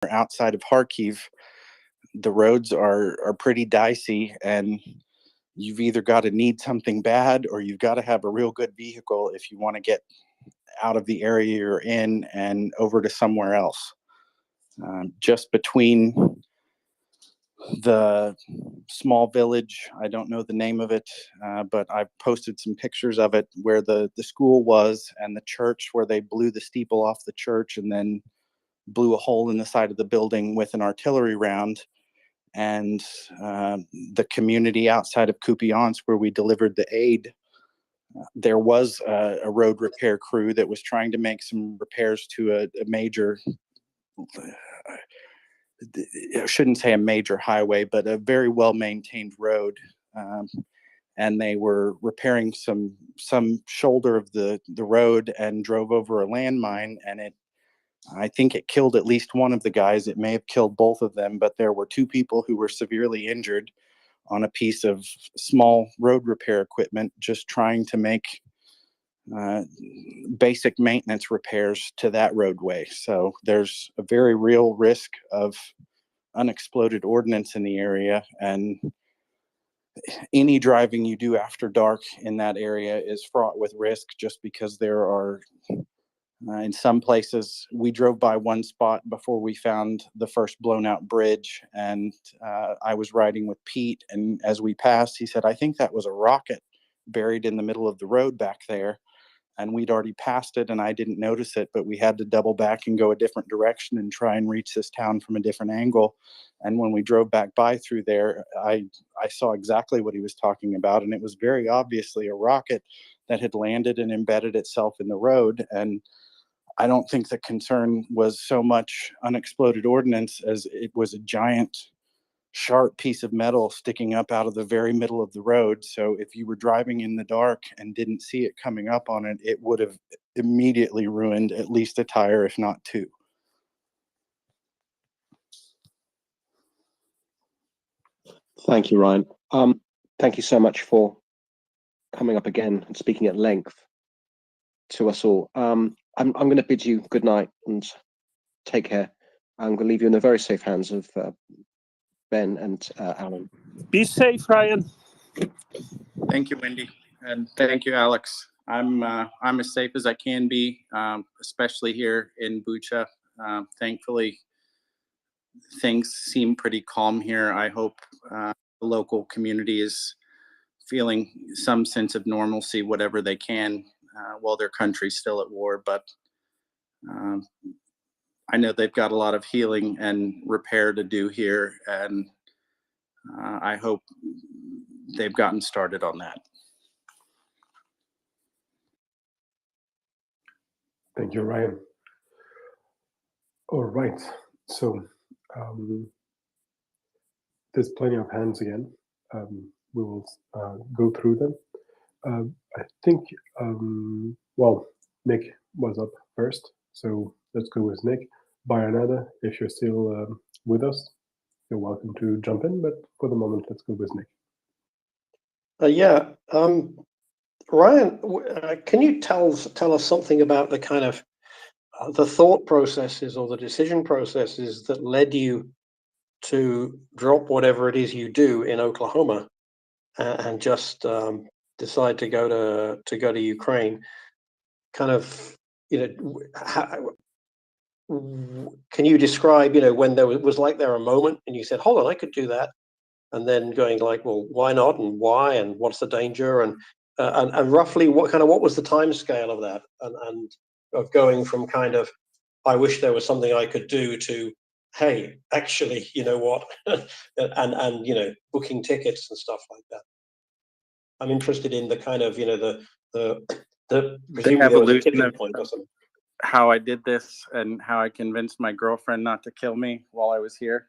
outside of Kharkiv, the roads are pretty dicey, and you've either got to need something bad or you've got to have a real good vehicle if you want to get out of the area you're in and over to somewhere else. Just between the small village, I don't know the name of it, but I posted some pictures of it where the school was, and the church where they blew the steeple off the church and then blew a hole in the side of the building with an artillery round. And the community outside of Kupiansk where we delivered the aid, there was a road repair crew that was trying to make some repairs to a major, I shouldn't say a major highway, but a very well-maintained road. And they were repairing some shoulder of the road and drove over a landmine, and I think it killed at least one of the guys. It may have killed both of them, but there were two people who were severely injured on a piece of small road repair equipment, just trying to make basic maintenance repairs to that roadway. So there's a very real risk of unexploded ordnance in the area, and any driving you do after dark in that area is fraught with risk, just because there are in some places, we drove by one spot before we found the first blown out bridge, and I was riding with Pete, and as we passed, he said, "I think that was a rocket buried in the middle of the road back there." And we'd already passed it, and I didn't notice it, but we had to double back and go a different direction and try and reach this town from a different angle. And when we drove back by through there, I saw exactly what he was talking about, and it was very obviously a rocket that had landed and embedded itself in the road. And I don't think the concern was so much unexploded ordnance as it was a giant, sharp piece of metal sticking up out of the very middle of the road. So if you were driving in the dark and didn't see it coming up on it, it would have immediately ruined at least a tire, if not two. Thank you, Ryan. Thank you so much for coming up again and speaking at length to us all. I'm going to bid you good night and take care. I'm going to leave you in the very safe hands of Ben and Alan. Be safe, Ryan. Thank you, Wendy, and thank you, Alex. I'm as safe as I can be, especially here in Bucha. Thankfully, things seem pretty calm here. I hope the local community is feeling some sense of normalcy, whatever they can, while their country's still at war. But I know they've got a lot of healing and repair to do here, and I hope they've gotten started on that. Thank you, Ryan. All right, so there's plenty of hands again. We will go through them. I think, well, Nick was up first, so let's go with Nick. Bayanada, if you're still with us, you're welcome to jump in, but for the moment, let's go with Nick. Yeah, Ryan, can you tell us something about the kind of the thought processes or the decision processes that led you to drop whatever it is you do in Oklahoma and just decide to go to Ukraine? Kind of, can you describe, when there was like there a moment and you said, hold on, I could do that, and then going like, well, why not, and why, and what's the danger, and roughly what was the time scale of that, and of going from kind of, I wish there was something I could do, to, hey, actually, you know what, and booking tickets and stuff like that. I'm interested in the kind of, the evolution of point or something. How I did this and how I convinced my girlfriend not to kill me while I was here.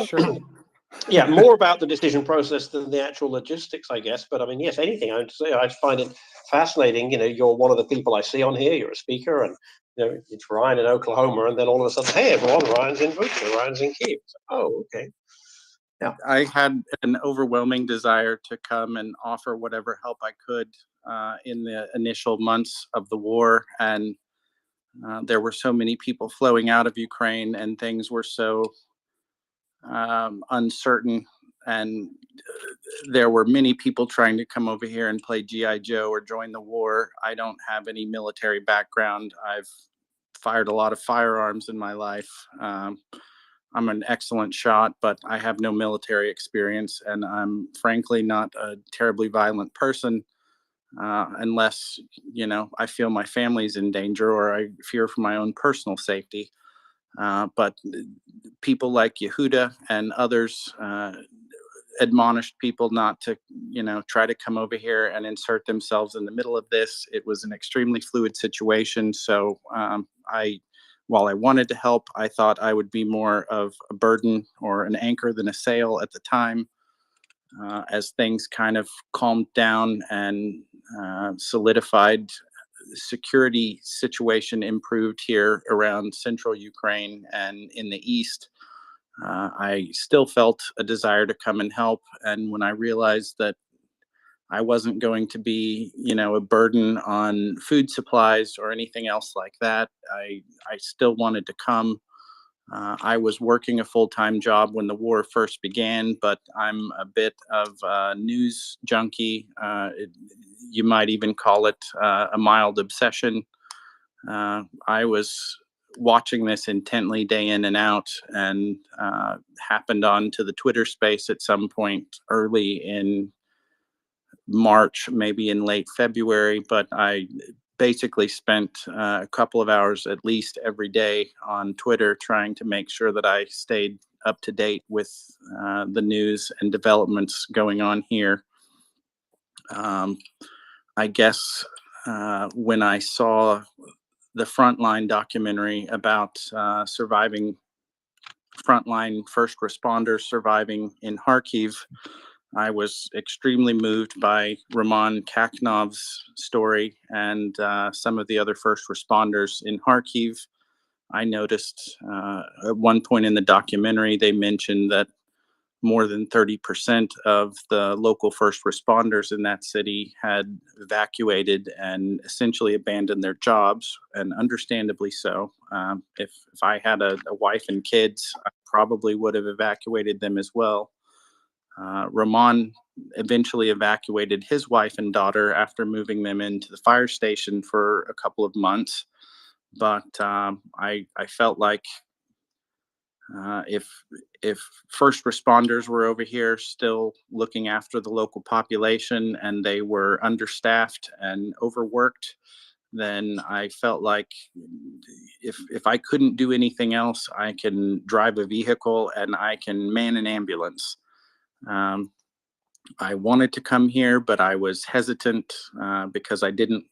Sure. Yeah, more about the decision process than the actual logistics, I guess. But I mean, yes, anything. I find it fascinating. You're one of the people I see on here. You're a speaker, and it's Ryan in Oklahoma, and then all of a sudden, hey, everyone, Ryan's in Bucha, Ryan's in Kyiv. Oh, okay. Yeah, I had an overwhelming desire to come and offer whatever help I could in the initial months of the war, and There were so many people flowing out of Ukraine, and things were so uncertain. And there were many people trying to come over here and play GI Joe or join the war. I don't have any military background. I've fired a lot of firearms in my life. I'm an excellent shot, but I have no military experience, and I'm frankly not a terribly violent person, unless, I feel my family's in danger or I fear for my own personal safety. But people like Yehuda and others admonished people not to, try to come over here and insert themselves in the middle of this. It was an extremely fluid situation. So while I wanted to help, I thought I would be more of a burden or an anchor than a sail at the time. As things kind of calmed down and solidified, the security situation improved here around central Ukraine and in the east. I still felt a desire to come and help. And when I realized that I wasn't going to be, a burden on food supplies or anything else like that, I still wanted to come. I was working a full-time job when the war first began, but I'm a bit of a news junkie. You might even call it a mild obsession. I was watching this intently day in and out, and happened on to the Twitter space at some point early in March, maybe in late February, but I basically spent a couple of hours at least every day on Twitter trying to make sure that I stayed up to date with the news and developments going on here. I guess when I saw the Frontline documentary about surviving frontline first responders surviving in Kharkiv, I was extremely moved by Roman Kakhnov's story and some of the other first responders in Kharkiv. I noticed at one point in the documentary, they mentioned that more than 30% of the local first responders in that city had evacuated and essentially abandoned their jobs, and understandably so. If I had a wife and kids, I probably would have evacuated them as well. Roman eventually evacuated his wife and daughter after moving them into the fire station for a couple of months. But I felt like if first responders were over here still looking after the local population and they were understaffed and overworked, then I felt like if I couldn't do anything else, I can drive a vehicle and I can man an ambulance. I wanted to come here, but I was hesitant because I didn't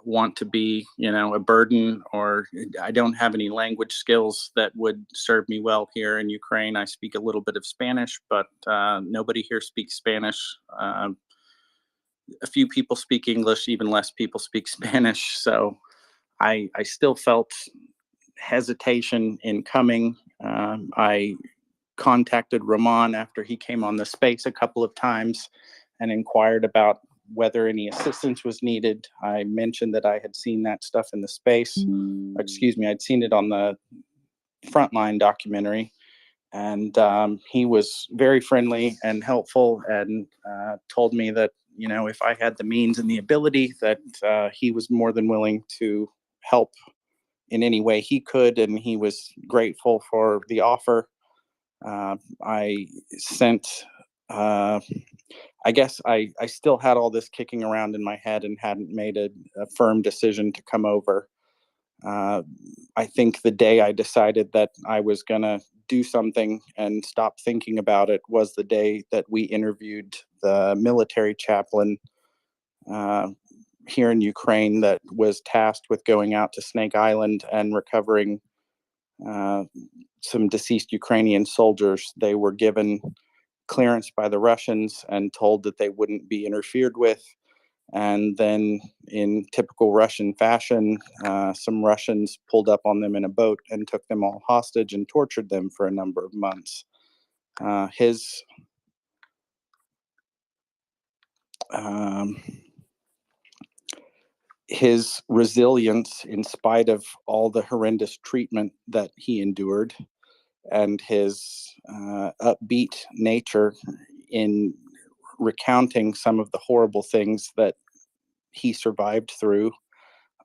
want to be, a burden, or I don't have any language skills that would serve me well here in Ukraine. I speak a little bit of Spanish, but nobody here speaks Spanish. A few people speak English, even less people speak Spanish. So I still felt hesitation in coming. I contacted Roman after he came on the space a couple of times and inquired about whether any assistance was needed. I mentioned that I had seen that stuff in the space. Excuse me, I'd seen it on the Frontline documentary. And he was very friendly and helpful, and told me that, if I had the means and the ability, that he was more than willing to help in any way he could. And he was grateful for the offer. I sent, I guess I still had all this kicking around in my head and hadn't made a firm decision to come over. I think the day I decided that I was going to do something and stop thinking about it was the day that we interviewed the military chaplain here in Ukraine that was tasked with going out to Snake Island and recovering some deceased Ukrainian soldiers. They were given clearance by the Russians and told that they wouldn't be interfered with. And then, in typical Russian fashion, some Russians pulled up on them in a boat and took them all hostage and tortured them for a number of months. his resilience in spite of all the horrendous treatment that he endured, and his upbeat nature in recounting some of the horrible things that he survived through,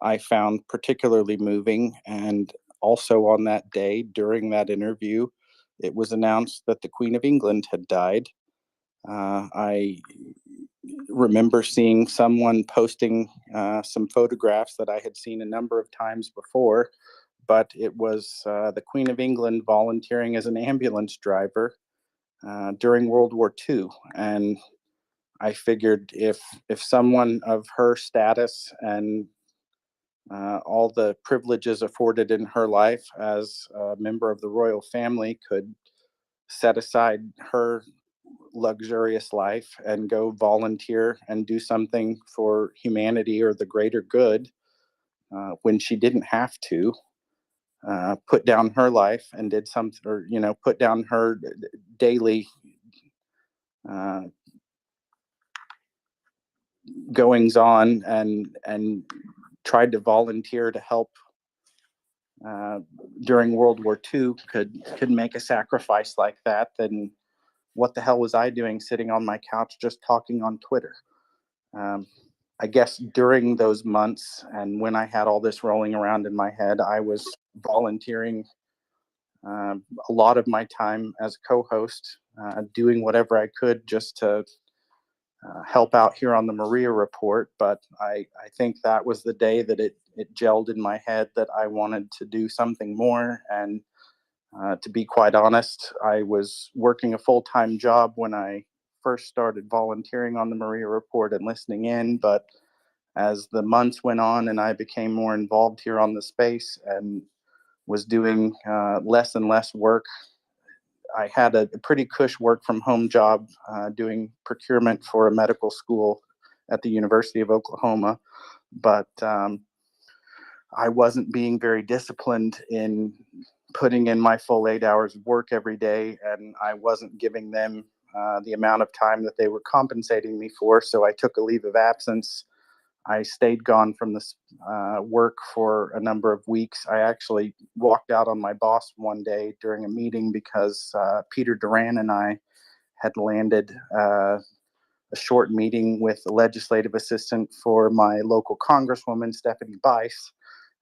I found particularly moving. And also on that day, during that interview, it was announced that the Queen of England had died. I remember seeing someone posting some photographs that I had seen a number of times before, but it was the Queen of England volunteering as an ambulance driver during World War II. And I figured if someone of her status and all the privileges afforded in her life as a member of the royal family could set aside her luxurious life and go volunteer and do something for humanity or the greater good, when she didn't have to, put down her life and did something, or put down her daily uh, goings on, and tried to volunteer to help during World War II, could make a sacrifice like that, then what the hell was I doing sitting on my couch just talking on Twitter? I guess during those months and when I had all this rolling around in my head, I was volunteering a lot of my time as a co-host, doing whatever I could just to help out here on the Maria Report. But I think that was the day that it gelled in my head that I wanted to do something more. And to be quite honest, I was working a full-time job when I first started volunteering on the Maria Report and listening in. But as the months went on and I became more involved here on the space and was doing less and less work, I had a pretty cush work from home job doing procurement for a medical school at the University of Oklahoma. But I wasn't being very disciplined in putting in my full 8 hours of work every day, and I wasn't giving them the amount of time that they were compensating me for. So I took a leave of absence. I stayed gone from this work for a number of weeks. I actually walked out on my boss one day during a meeting because Peter Duran and I had landed a short meeting with the legislative assistant for my local congresswoman, Stephanie Bice.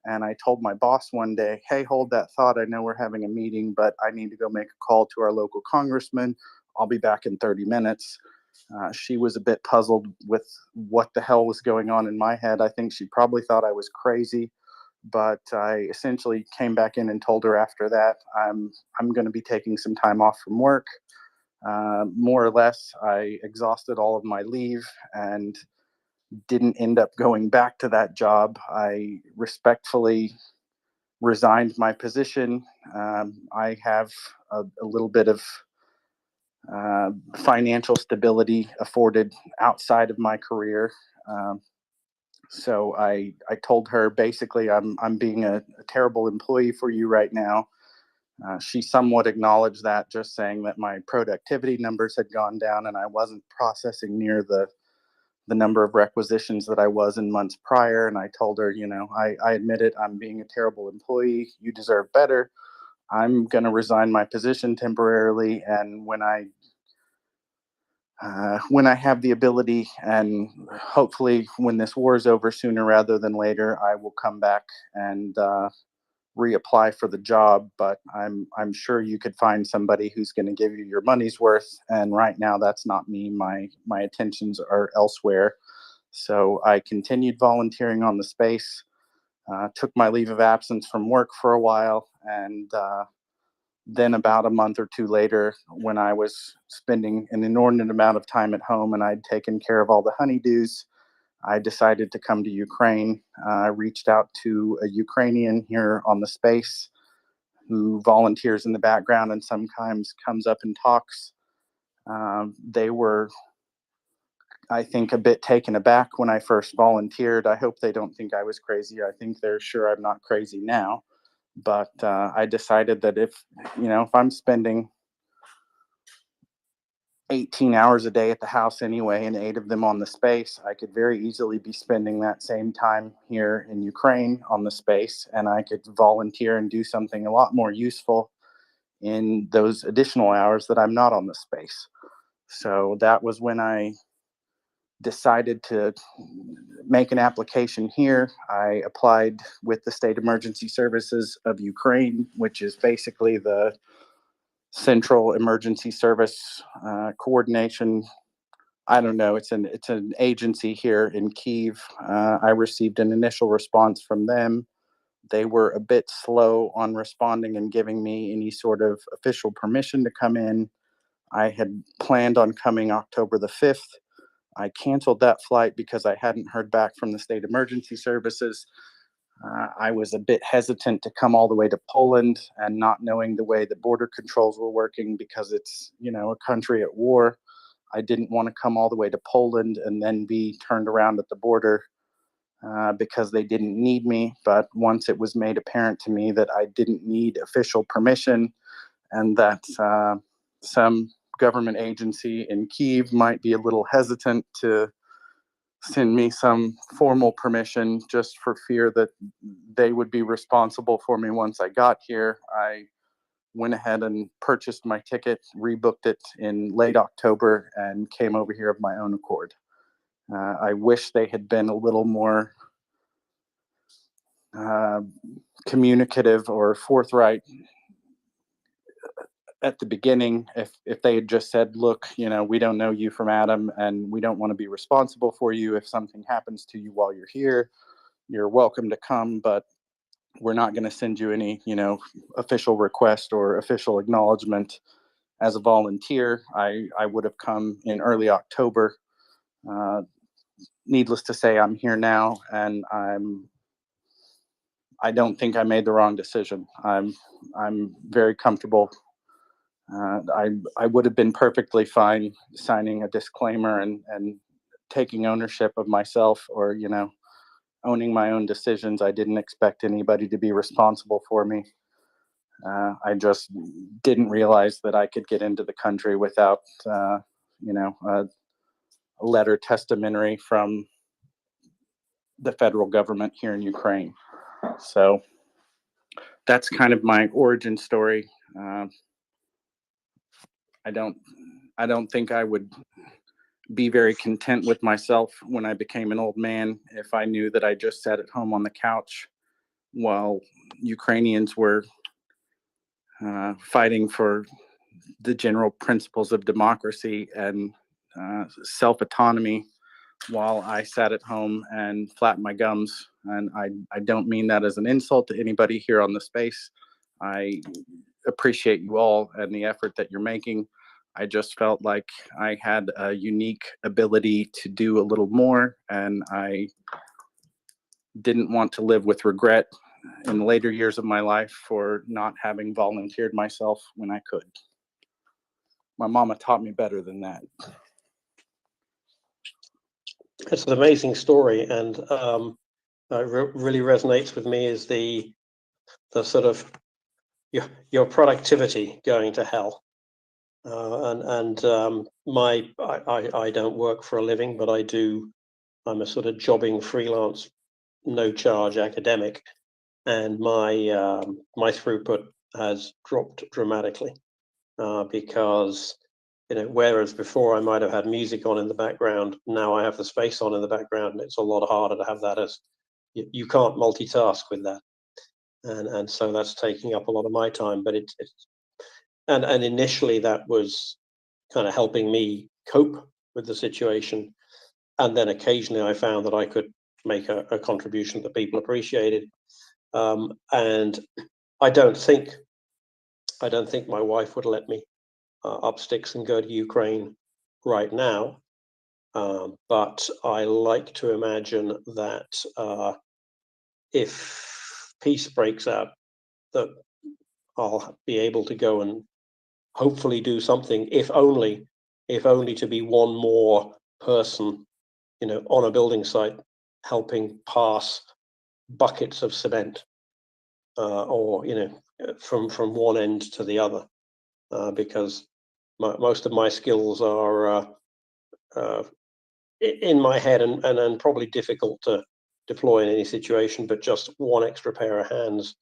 And I told my boss one day, hey, hold that thought. I know we're having a meeting, but I need to go make a call to our local congressman. I'll be back in 30 minutes. She was a bit puzzled with what the hell was going on in my head. I think she probably thought I was crazy, but I essentially came back in and told her after that I'm going to be taking some time off from work. More or less, I exhausted all of my leave and didn't end up going back to that job. I respectfully resigned my position. I have a little bit of financial stability afforded outside of my career. So I told her basically I'm being a terrible employee for you right now. She somewhat acknowledged that, just saying that my productivity numbers had gone down and I wasn't processing near the number of requisitions that I was in months prior. And I told her, I admit it, I'm being a terrible employee. You deserve better. I'm going to resign my position temporarily. And when I have the ability, and hopefully when this war is over sooner rather than later, I will come back and reapply for the job. But I'm sure you could find somebody who's going to give you your money's worth. And right now, that's not me. My attentions are elsewhere. So I continued volunteering on the space, took my leave of absence from work for a while, and then about a month or two later, when I was spending an inordinate amount of time at home and I'd taken care of all the honeydews, I decided to come to Ukraine. I reached out to a Ukrainian here on the space who volunteers in the background and sometimes comes up and talks. They were, I think, a bit taken aback when I first volunteered. I hope they don't think I was crazy. I think they're sure I'm not crazy now. But I decided that if I'm spending 18 hours a day at the house anyway, and 8 of them on the space. I could very easily be spending that same time here in Ukraine on the space, and I could volunteer and do something a lot more useful in those additional hours that I'm not on the space. So that was when I decided to make an application here. I applied with the State Emergency Services of Ukraine, which is basically the Central Emergency Service coordination. I don't know. It's an agency here in Kyiv. I received an initial response from them. They were a bit slow on responding and giving me any sort of official permission to come in. I had planned on coming October the 5th. I canceled that flight because I hadn't heard back from the State Emergency Services. I was a bit hesitant to come all the way to Poland, and not knowing the way the border controls were working because it's, a country at war. I didn't want to come all the way to Poland and then be turned around at the border because they didn't need me. But once it was made apparent to me that I didn't need official permission and that some government agency in Kyiv might be a little hesitant to send me some formal permission just for fear that they would be responsible for me once I got here, I went ahead and purchased my ticket, rebooked it in late October, and came over here of my own accord. I wish they had been a little more communicative or forthright at the beginning. If they had just said, look, we don't know you from Adam, and we don't want to be responsible for you. If something happens to you while you're here, you're welcome to come, but we're not going to send you any, official request or official acknowledgement as a volunteer. I would have come in early October. Needless to say, I'm here now, and I don't think I made the wrong decision. I'm very comfortable. I would have been perfectly fine signing a disclaimer and taking ownership of myself, or owning my own decisions. I didn't expect anybody to be responsible for me. I just didn't realize that I could get into the country without, a letter testamentary from the federal government here in Ukraine. So that's kind of my origin story. I don't think I would be very content with myself when I became an old man if I knew that I just sat at home on the couch while Ukrainians were fighting for the general principles of democracy and self-autonomy, while I sat at home and flattened my gums. And I don't mean that as an insult to anybody here on the space. I appreciate you all and the effort that you're making. I just felt like I had a unique ability to do a little more, and I didn't want to live with regret in the later years of my life for not having volunteered myself when I could. My mama taught me better than that. It's an amazing story, and really resonates with me is the sort of your productivity going to hell. I don't work for a living, but I'm a sort of jobbing freelance, no charge academic, and my throughput has dropped dramatically because whereas before I might have had music on in the background, now I have the space on in the background, and it's a lot harder to have that as you can't multitask with that, and so that's taking up a lot of my time. But it's and initially that was kind of helping me cope with the situation, and then occasionally I found that I could make a contribution that people appreciated. And I don't think my wife would let me up sticks and go to Ukraine right now. But I like to imagine that if peace breaks out, that I'll be able to go and hopefully do something, if only to be one more person, on a building site, helping pass buckets of cement, or from one end to the other, because most of my skills are in my head and probably difficult to deploy in any situation, but just one extra pair of hands,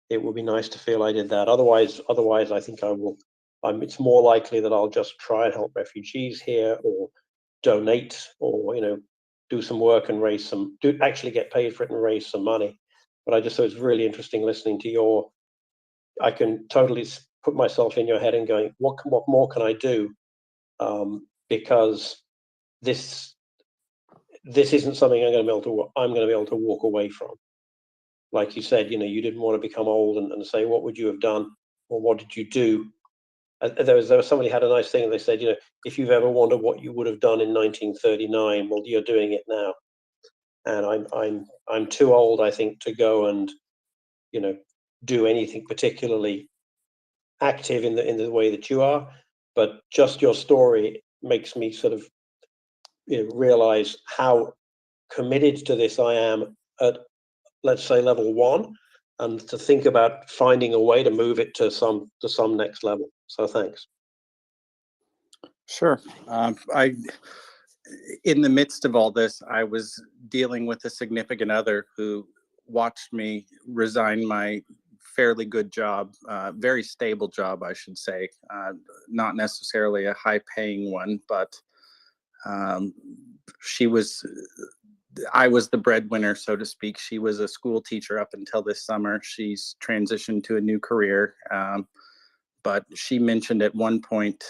it would be nice to feel I did that. Otherwise, I think I will. It's more likely that I'll just try and help refugees here, or donate, or do some work and actually get paid for it and raise some money. But I just thought it's really interesting listening to I can totally put myself in your head and going, what more can I do? Because this isn't something I'm going to be able to walk away from. Like you said, you didn't want to become old and say, what would you have done, or what did you do? There was somebody had a nice thing. They said, if you've ever wondered what you would have done in 1939, well, you're doing it now. And I'm too old, I think, to go and do anything particularly active in the way that you are. But just your story makes me sort of realize how committed to this I am at, let's say, level 1, and to think about finding a way to move it to some next level. So thanks. Sure. In the midst of all this, I was dealing with a significant other who watched me resign my fairly good job, very stable job, I should say, not necessarily a high-paying one, but I was the breadwinner, so to speak. She was a school teacher up until this summer. She's transitioned to a new career, but she mentioned at one point,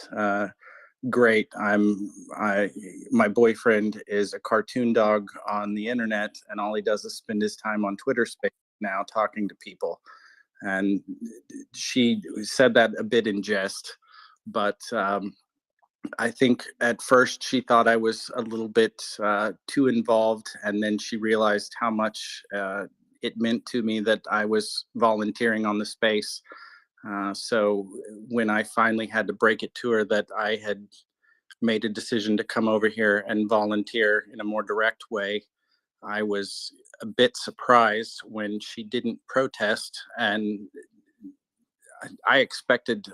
great, my boyfriend is a cartoon dog on the internet, and all he does is spend his time on Twitter Space now talking to people. And she said that a bit in jest, but I think at first she thought I was a little bit too involved, and then she realized how much it meant to me that I was volunteering on the space. So when I finally had to break it to her that I had made a decision to come over here and volunteer in a more direct way, I was a bit surprised when she didn't protest, and I expected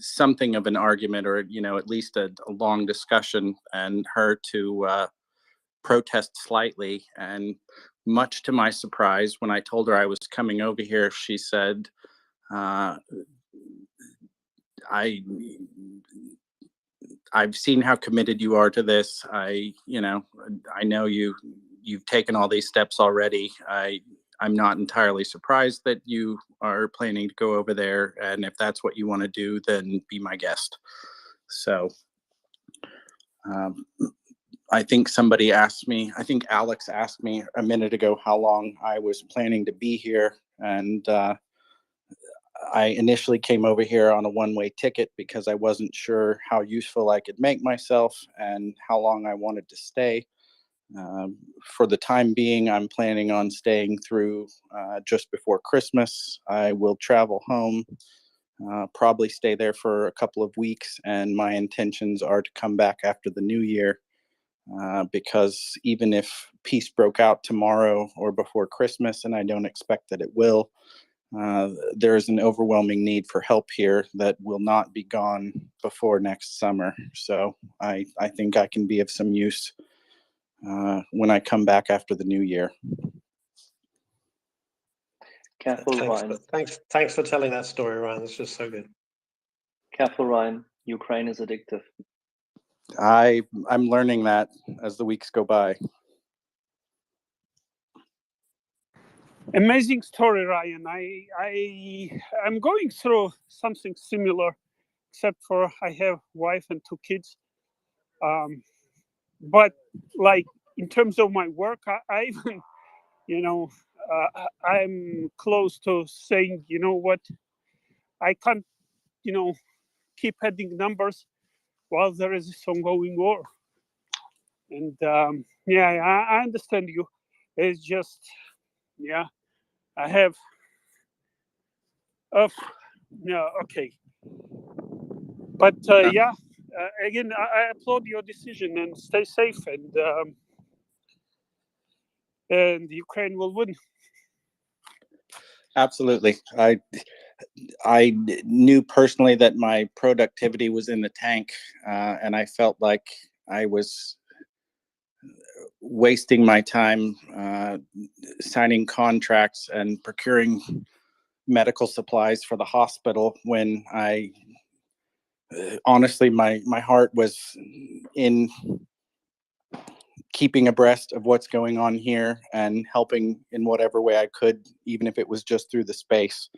something of an argument, or at least a long discussion, and her to protest slightly. And much to my surprise, when I told her I was coming over here, she said, I've seen how committed you are to this. I know you've taken all these steps already. I'm not entirely surprised that you are planning to go over there. And if that's what you want to do, then be my guest. So I think Alex asked me a minute ago how long I was planning to be here. And I initially came over here on a one-way ticket because I wasn't sure how useful I could make myself and how long I wanted to stay. For the time being, I'm planning on staying through just before Christmas. I will travel home, probably stay there for a couple of weeks, and my intentions are to come back after the new year, because even if peace broke out tomorrow or before Christmas, and I don't expect that it will, there is an overwhelming need for help here that will not be gone before next summer. So I think I can be of some use when I come back after the new year. Careful, Ryan. Thanks for telling that story, Ryan. That's just so good. Careful, Ryan. Ukraine is addictive. I'm learning that as the weeks go by. Amazing story, Ryan. I'm going through something similar, except for I have wife and 2 kids. But like in terms of my work, I even, I'm close to saying, you know what, I can't, keep adding numbers while there is this ongoing war. And I understand you. It's just, I have. Okay. But again, I applaud your decision, and stay safe, and Ukraine will win. Absolutely. knew personally that my productivity was in the tank, and I felt like I was wasting my time signing contracts and procuring medical supplies for the hospital when I honestly my heart was in keeping abreast of what's going on here and helping in whatever way I could, even if it was just through the space.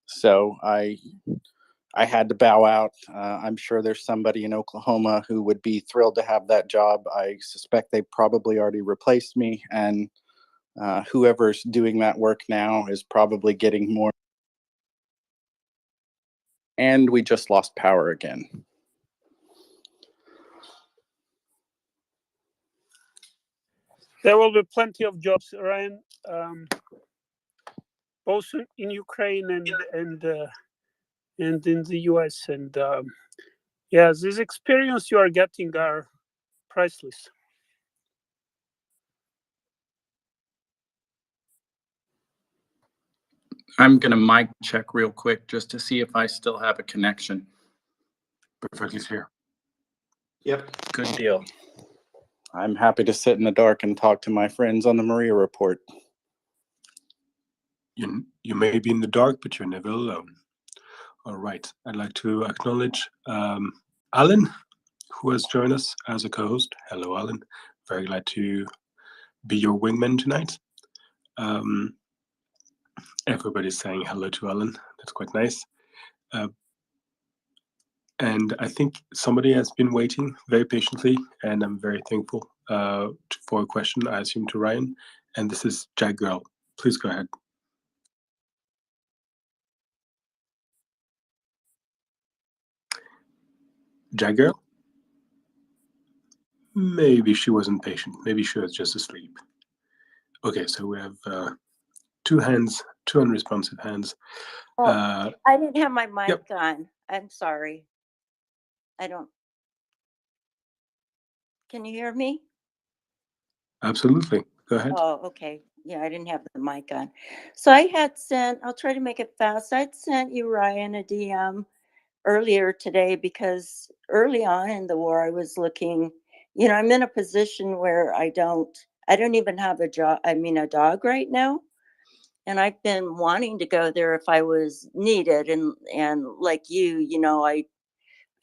So I had to bow out. I'm sure there's somebody in Oklahoma who would be thrilled to have that job. I suspect they probably already replaced me, and whoever's doing that work now is probably getting more. And we just lost power again. There will be plenty of jobs, Ryan, both in Ukraine and in the US. And yeah, this experience you are getting are priceless. I'm gonna mic check real quick just to see if I still have a connection. Perfectly clear. Yep. Good deal. I'm happy to sit in the dark and talk to my friends on the MriyaReport. You may be in the dark, but you're never alone. All right. I'd like to acknowledge Alan, who has joined us as a co-host. Hello, Alan. Very glad to be your wingman tonight. Everybody's saying hello to Alan. That's quite nice. And I think somebody has been waiting very patiently, and I'm very thankful for a question, I assume, to Ryan. And this is Jack Girl. Please go ahead. Jack Girl? Maybe she wasn't patient. Maybe she was just asleep. Okay, so we have two hands, two unresponsive hands. Oh, I didn't have my mic Yep. on. I'm sorry. Can you hear me? Absolutely. Go ahead. Oh, okay. Yeah, I didn't have the mic on. So I had sent, I'll try to make it fast. I'd sent you, Ryan, a DM earlier today because early on in the war, I was looking, I'm in a position where I don't even have a dog right now. And I've been wanting to go there if I was needed. And like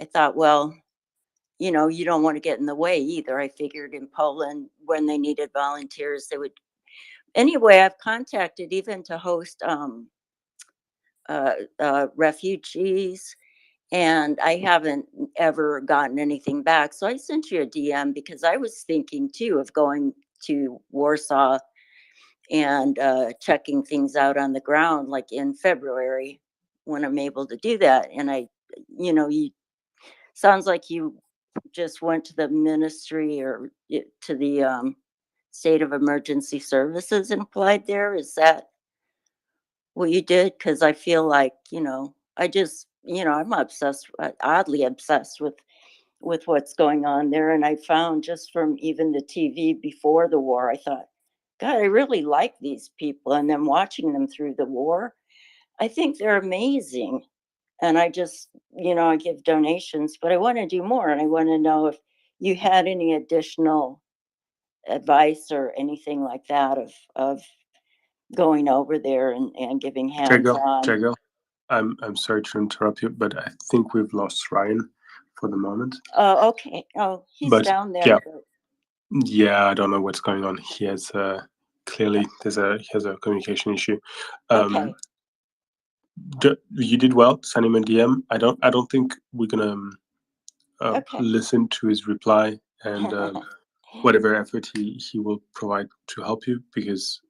I thought, well, you don't want to get in the way either. I figured in Poland, when they needed volunteers, they would. Anyway, I've contacted even to host refugees, and I haven't ever gotten anything back. So I sent you a DM because I was thinking too of going to Warsaw and checking things out on the ground, like in February when I'm able to do that. And you sounds like you just went to the ministry or to the state of emergency services and applied there. Is that what you did? Because I feel like I just I'm obsessed, oddly obsessed with what's going on there. And I found just from even the TV before the war, I thought, God, I really like these people. And then watching them through the war, I think they're amazing. And I just, I give donations, but I want to do more. And I want to know if you had any additional advice or anything like that of going over there and giving hands on. Jack Girl, I'm sorry to interrupt you, but I think we've lost Ryan for the moment. Oh, okay. Oh, he's But, down there. yeah. But Yeah, I don't know what's going on. He has clearly he has a communication issue. okay. You did well. Send him a DM. I don't think we're gonna Okay. listen to his reply and whatever effort he will provide to help you, because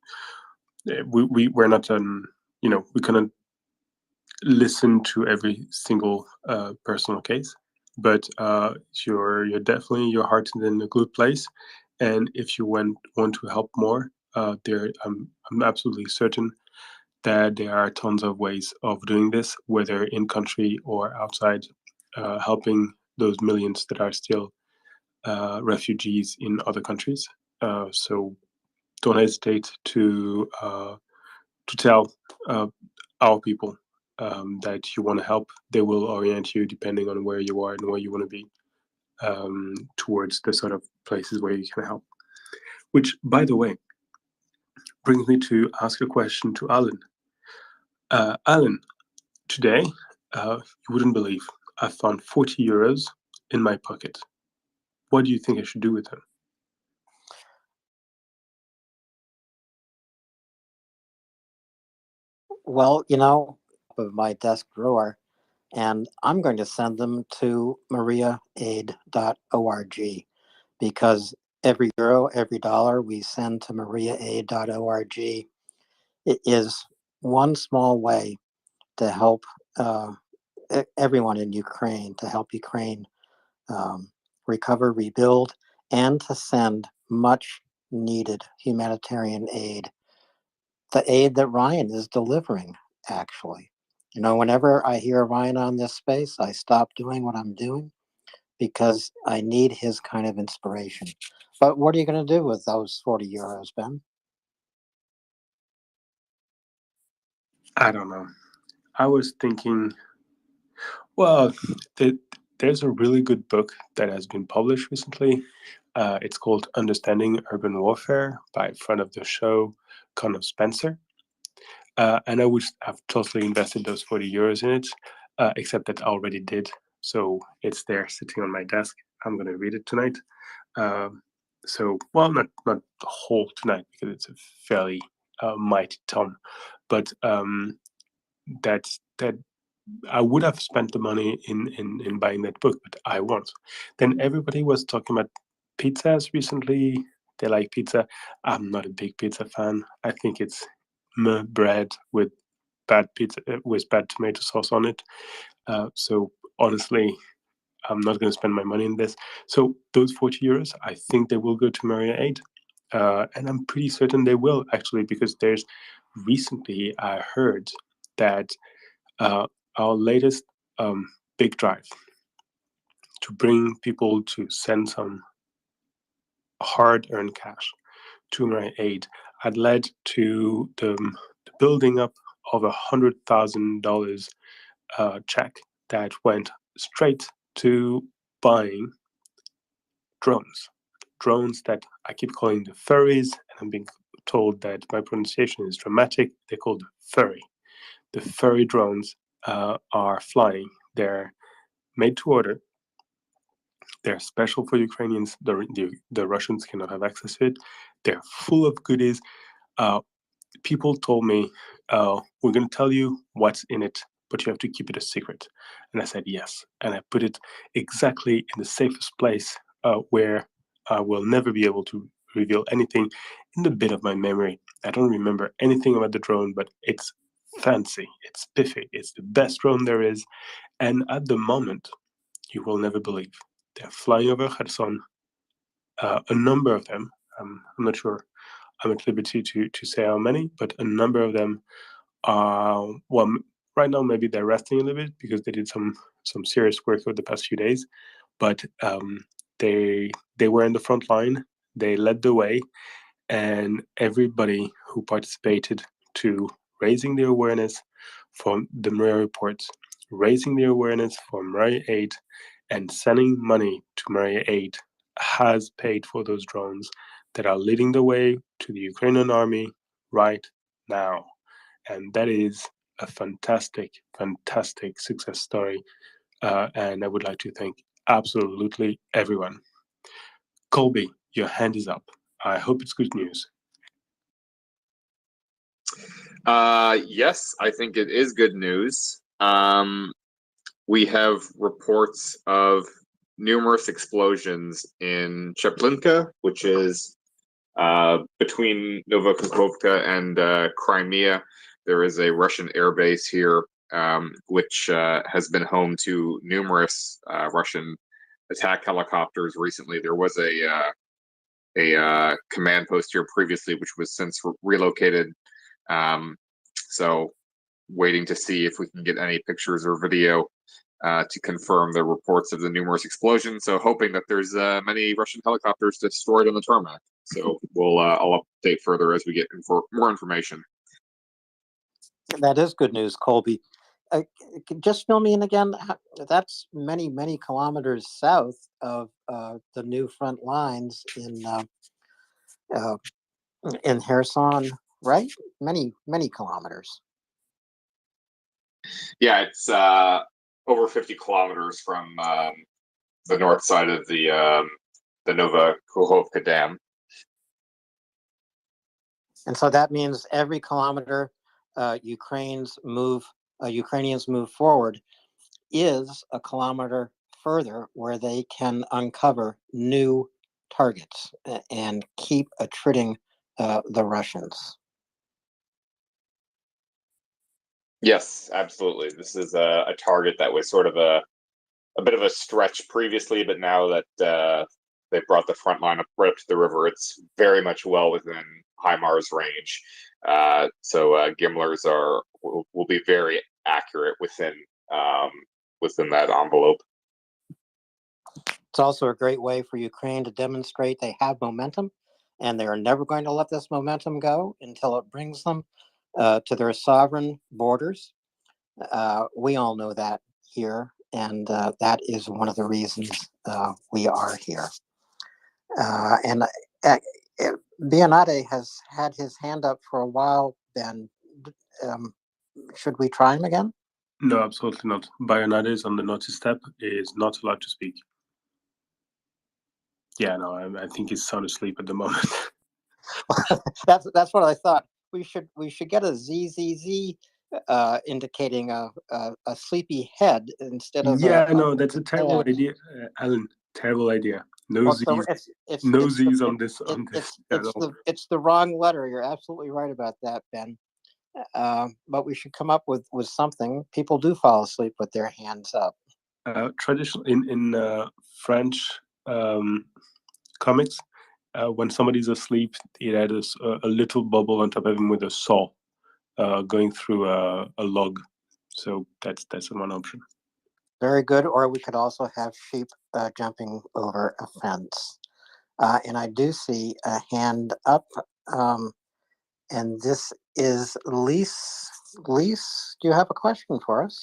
we're not we cannot listen to every single personal case, but you're definitely, your heart's in a good place, and if you want to help more, I'm absolutely certain that there are tons of ways of doing this, whether in country or outside, helping those millions that are still refugees in other countries. So don't hesitate to tell our people that you want to help, they will orient you depending on where you are and where you want to be, towards the sort of places where you can help. Which, by the way, brings me to ask a question to Alan. Alan, today, you wouldn't believe, I found 40 euros in my pocket. What do you think I should do with them? Well, you know, of my desk drawer, and I'm going to send them to MriyaAid.org, because every euro, every dollar we send to MriyaAid.org, it is one small way to help everyone in Ukraine, to help Ukraine recover, rebuild, and to send much needed humanitarian aid, the aid that Ryan is delivering, actually. You know, whenever I hear Ryan on this space, I stop doing what I'm doing because I need his kind of inspiration. But what are you going to do with those 40 euros, Ben? I don't know. I was thinking, well, there's a really good book that has been published recently. It's called Understanding Urban Warfare by a friend of the show, Connor Spencer. And I would have totally invested those 40 euros in it, except that I already did. So it's there sitting on my desk. I'm going to read it tonight. So, well, not the whole tonight, because it's a fairly mighty tome. But that I would have spent the money in buying that book, but I won't. Then everybody was talking about pizzas recently. They like pizza. I'm not a big pizza fan. I think it's bread with bad pizza with bad tomato sauce on it. So honestly, I'm not going to spend my money in this. So those 40 euros, I think they will go to MriyaAid. And I'm pretty certain they will, actually, because there's recently I heard that our latest big drive to bring people to send some hard-earned cash to MriyaAid had led to the building up of $100,000 check that went straight to buying drones that I keep calling the furries, and I'm being told that my pronunciation is dramatic. They're called furry. The furry drones are flying. They're made to order. They're special for Ukrainians. The Russians cannot have access to it. They're full of goodies. People told me, we're going to tell you what's in it, but you have to keep it a secret. And I said yes. And I put it exactly in the safest place where I will never be able to reveal anything in the bit of my memory. I don't remember anything about the drone, but it's fancy, it's spiffy, it's the best drone there is. And at the moment, you will never believe, they're flying over Kherson. A number of them, I'm not sure I'm at liberty to say how many, but a number of them are, well, right now maybe they're resting a little bit because they did some serious work over the past few days, but they were in the front line, they led the way, and everybody who participated to raising the awareness for the MriyaReport, raising the awareness for MriyaAid, and sending money to MriyaAid has paid for those drones that are leading the way to the Ukrainian army right now. And that is a fantastic, fantastic success story. And I would like to thank absolutely everyone. Colby, your hand is up. I hope it's good news. Yes, I think it is good news. We have reports of numerous explosions in Cheplinka, which is between Novokazlovka and Crimea. There is a Russian airbase here, which has been home to numerous Russian attack helicopters. Recently, there was a command post here previously, which was since relocated. So waiting to see if we can get any pictures or video to confirm the reports of the numerous explosions. So hoping that there's many Russian helicopters destroyed on the tarmac. So I'll update further as we get more information. That is good news, Colby. just fill me in again. That's many kilometers south of the new front lines in Kherson, right? Many kilometers. Yeah, it's over 50 kilometers from the north side of the Nova Kakhovka Dam. And so that means every kilometer Ukrainians move forward is a kilometer further where they can uncover new targets and keep attriting the Russians. Yes, absolutely. This is a target that was sort of a bit of a stretch previously, but now that they brought the front line up right up to the river, it's very much well within HIMARS range. So Gimlers will be very accurate within that envelope. It's also a great way for Ukraine to demonstrate they have momentum, and they are never going to let this momentum go until it brings them to their sovereign borders. We all know that here, and that is one of the reasons we are here. And Bionade has had his hand up for a while, Ben. Should we try him again? No, absolutely not. Bionade is on the notice tab, is not allowed to speak. Yeah, no, I think he's sound asleep at the moment. That's what I thought. We should get a ZZZ indicating a sleepy head instead of no, that's a terrible idea, Alan. Terrible idea. No well, Z's, so no Z's on this. It's the wrong letter. You're absolutely right about that, Ben. But we should come up with something. People do fall asleep with their hands up. Traditional in French comics, when somebody's asleep, it adds a little bubble on top of him with a saw going through a log. So that's one option. Very good. Or we could also have sheep jumping over a fence. And I do see a hand up. And this is Lise. Lise, do you have a question for us?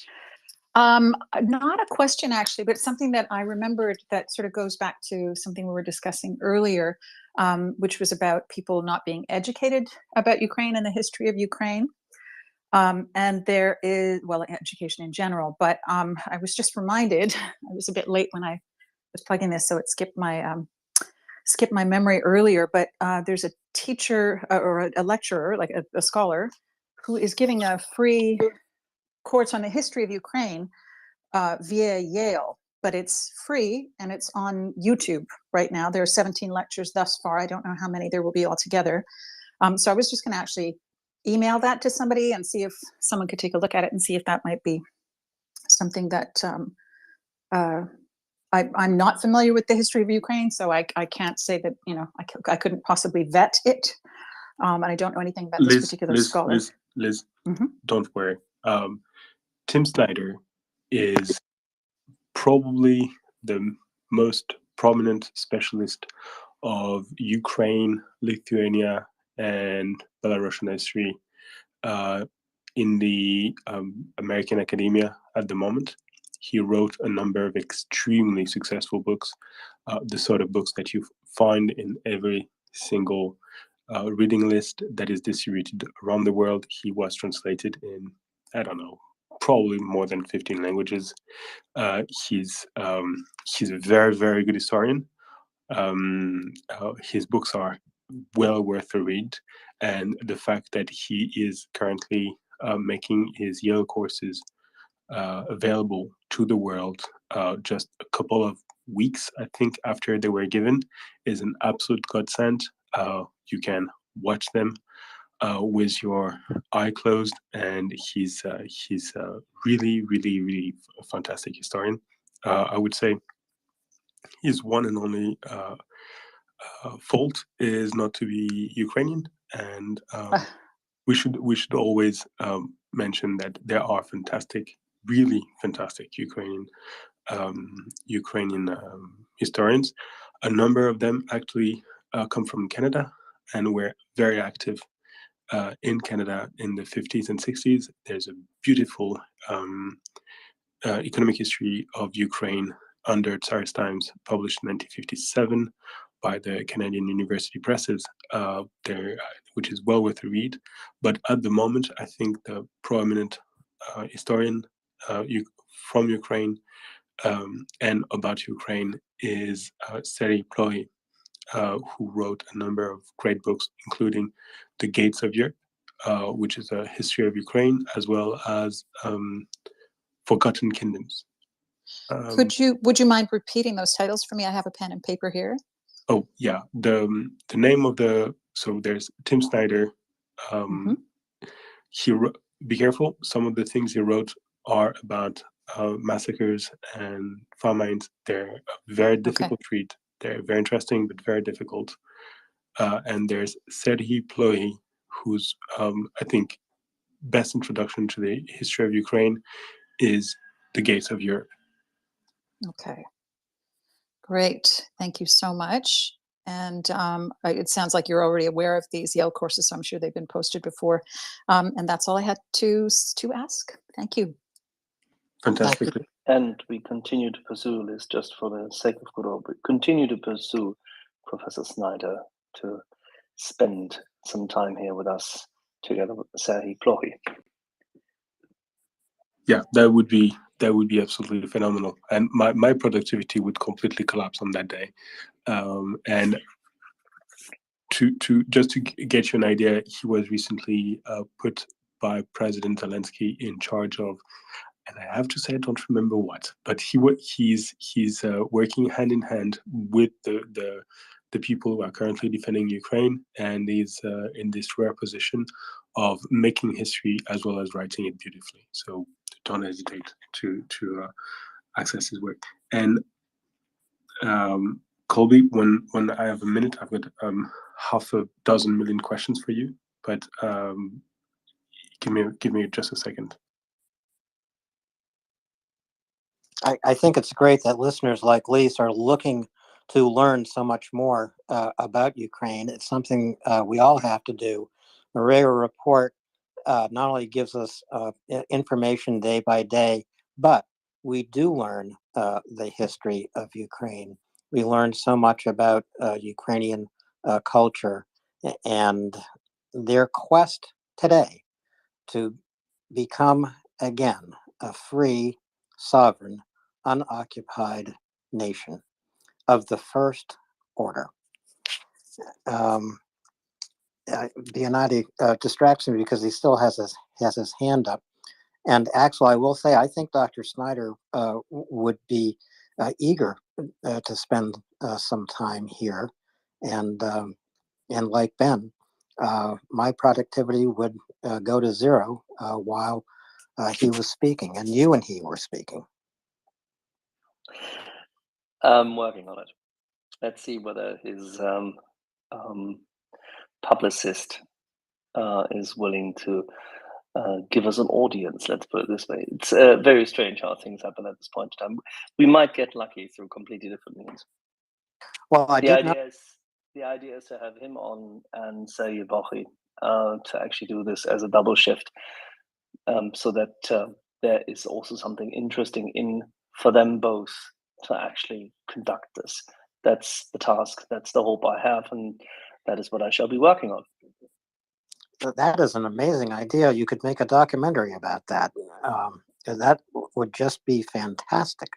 Not a question actually, but something that I remembered that sort of goes back to something we were discussing earlier, which was about people not being educated about Ukraine and the history of Ukraine. And there is, well, education in general, but I was just reminded, I was a bit late when I was plugging this, so it skipped my memory earlier, but there's a teacher or a lecturer, like a scholar, who is giving a free course on the history of Ukraine via Yale, but it's free and it's on YouTube right now. There are 17 lectures thus far. I don't know how many there will be altogether. So I was just going to actually email that to somebody and see if someone could take a look at it and see if that might be something that I'm not familiar with the history of Ukraine, so I can't say that, I couldn't possibly vet it. And I don't know anything about this particular scholar. Liz, don't worry. Tim Snyder is probably the most prominent specialist of Ukraine, Lithuania, and Belarusian history in the American academia at the moment. He wrote a number of extremely successful books, the sort of books that you find in every single reading list that is distributed around the world. He was translated in, I don't know, probably more than 15 languages. He's a very, very good historian. His books are well worth a read, and the fact that he is currently making his Yale courses available to the world just a couple of weeks, I think, after they were given, is an absolute godsend. You can watch them with your eye closed, and he's really, really, really a fantastic historian. I would say his one and only fault is not to be Ukrainian, and we should always mention that there are fantastic, really fantastic Ukrainian historians. A number of them actually come from Canada and were very active in Canada in the 50s and 60s. There's a beautiful economic history of Ukraine under Tsarist times, published in 1957 by the Canadian University Presses, which is well worth a read. But at the moment, I think the prominent historian from Ukraine and about Ukraine is Serhiy Plohy, who wrote a number of great books, including The Gates of Europe, which is a history of Ukraine, as well as Forgotten Kingdoms. Would you mind repeating those titles for me? I have a pen and paper here. Oh yeah, the name of so there's Tim Snyder. Be careful. Some of the things he wrote are about massacres and famines. They're a very difficult read. They're very interesting, but very difficult. And there's Serhiy Plohy, whose I think best introduction to the history of Ukraine is The Gates of Europe. Okay, great. Thank you so much. And it sounds like you're already aware of these Yale courses, so I'm sure they've been posted before. And that's all I had to ask. Thank you. Fantastic. And we continue to pursue this, just for the sake of good order. We continue to pursue Professor Snyder to spend some time here with us together with Serhiy Plohy. Yeah, that would be absolutely phenomenal, and my productivity would completely collapse on that day. And to get you an idea, he was recently put by President Zelensky in charge of, and I have to say I don't remember what, but he's working hand in hand with the people who are currently defending Ukraine, and he's in this rare position of making history as well as writing it beautifully. So don't hesitate to access his work. And Colby, when I have a minute, I've got half a dozen million questions for you, but give me just a second. I think it's great that listeners like Lise are looking to learn so much more about Ukraine. It's something we all have to do. MriyaReport not only gives us information day by day, but we do learn the history of Ukraine. We learn so much about Ukrainian culture and their quest today to become again a free, sovereign, unoccupied nation of the first order. Bionati distracts me because he still has his hand up. And Axel, I will say, I think Dr. Snyder would be eager to spend some time here. And like Ben, my productivity would go to zero while he was speaking, and you and he were speaking. I'm working on it. Let's see whether his publicist is willing to give us an audience. Let's put it this way. It's very strange how things happen at this point in time. We might get lucky through completely different means. Well, the idea is to have him on and Serhiy Plohy to actually do this as a double shift, so that there is also something interesting for them both to actually conduct this. That's the task. That's the hope I have, and that is what I shall be working on. That is an amazing idea. You could make a documentary about that. That would just be fantastic.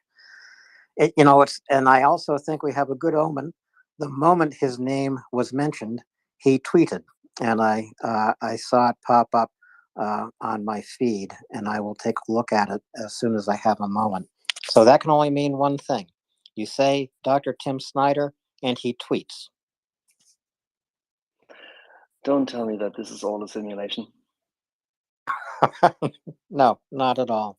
And I also think we have a good omen. The moment his name was mentioned, he tweeted, and I saw it pop up on my feed, and I will take a look at it as soon as I have a moment. So that can only mean one thing. You say Dr. Tim Snyder, and he tweets. Don't tell me that this is all a simulation. No, not at all.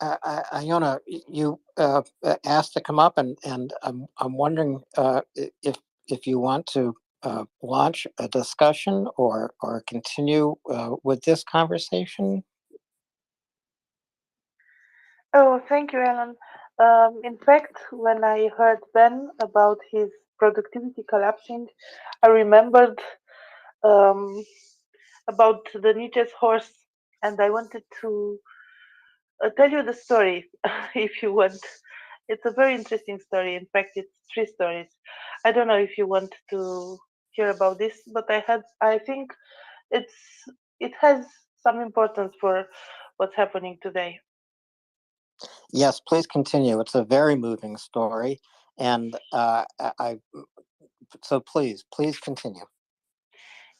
Iona, you asked to come up, and I'm wondering if you want to launch a discussion or continue with this conversation. Oh, thank you, Alan. In fact, when I heard Ben about his productivity collapsing, I remembered um, about the Nietzsche's horse, and I wanted to tell you the story if you want. It's a very interesting story. In fact, it's three stories. I don't know if you want to hear about this, but I think it's it has some importance for what's happening today. Yes, please continue. It's a very moving story, and so please continue.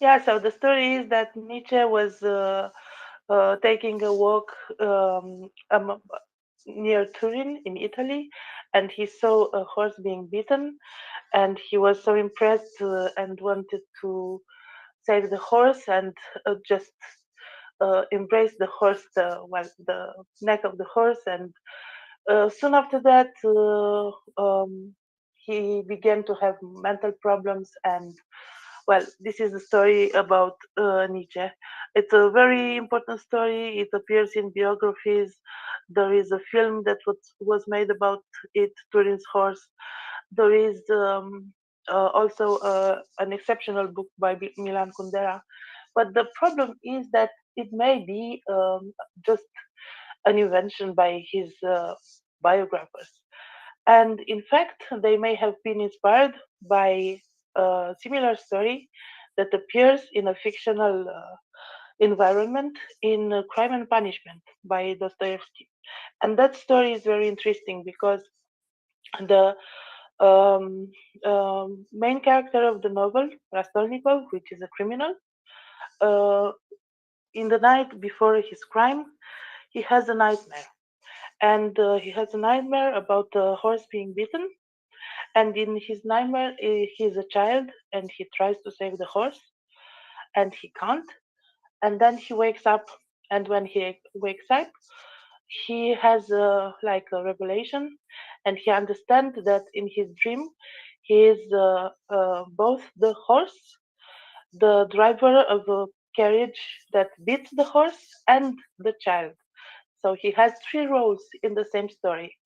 Yeah, so the story is that Nietzsche was taking a walk near Turin in Italy, and he saw a horse being beaten, and he was so impressed and wanted to save the horse and just embrace the horse, the neck of the horse, and soon after that, he began to have mental problems. And well, this is a story about Nietzsche. It's a very important story. It appears in biographies. There is a film that was made about it, Turin's Horse. There is also an exceptional book by Milan Kundera. But the problem is that it may be just an invention by his biographers. And in fact, they may have been inspired by a similar story that appears in a fictional environment in Crime and Punishment by Dostoevsky. And that story is very interesting because the main character of the novel, Raskolnikov, which is a criminal, in the night before his crime, he has a nightmare. And he has a nightmare about a horse being beaten. And in his nightmare, he's a child and he tries to save the horse and he can't. And then he wakes up. And when he wakes up, he has like a revelation, and he understands that in his dream, he is both the horse, the driver of a carriage that beats the horse, and the child. So he has three roles in the same story.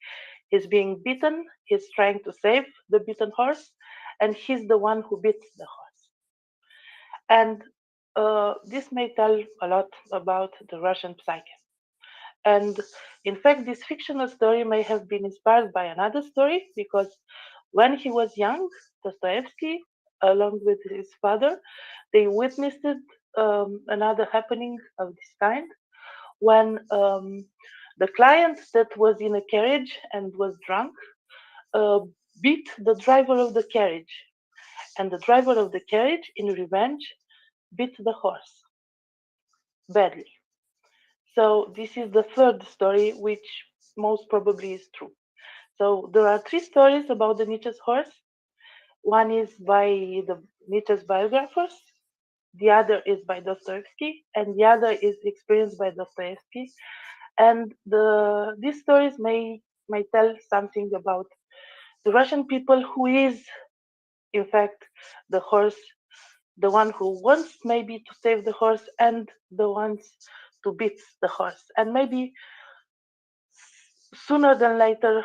He's being beaten, he's trying to save the beaten horse, and he's the one who beats the horse. And this may tell a lot about the Russian psyche. And in fact, this fictional story may have been inspired by another story, because when he was young, Dostoevsky, along with his father, they witnessed another happening of this kind when the client that was in a carriage and was drunk uh, beat the driver of the carriage. And the driver of the carriage, in revenge, beat the horse badly. So this is the third story, which most probably is true. So there are three stories about the Nietzsche's horse. One is by the Nietzsche's biographers, the other is by Dostoevsky, and the other is experienced by Dostoevsky. And these stories may tell something about the Russian people, who is, in fact, the horse, the one who wants maybe to save the horse, and the ones to beat the horse. And maybe sooner than later,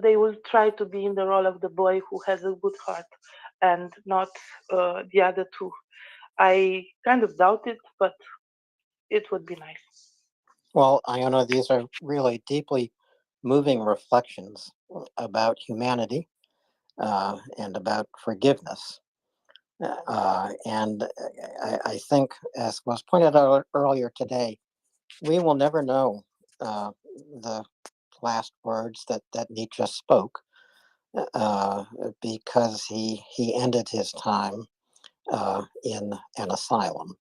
they will try to be in the role of the boy who has a good heart, and not the other two. I kind of doubt it, but it would be nice. Well, Iona, these are really deeply moving reflections about humanity and about forgiveness. And I think, as was pointed out earlier today, we will never know the last words that Nietzsche spoke because he ended his time in an asylum.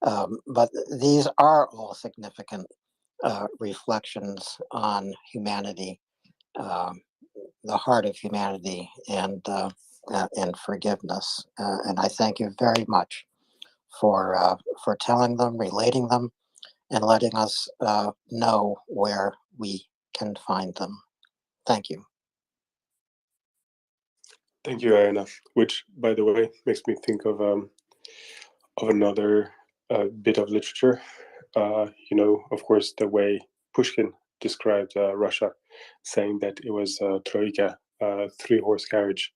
But these are all significant reflections on humanity, the heart of humanity, and forgiveness. And I thank you very much for telling them, relating them, and letting us know where we can find them. Thank you. Thank you, Ayana. Which, by the way, makes me think of another bit of literature. Of course, the way Pushkin described Russia, saying that it was a troika, three-horse carriage,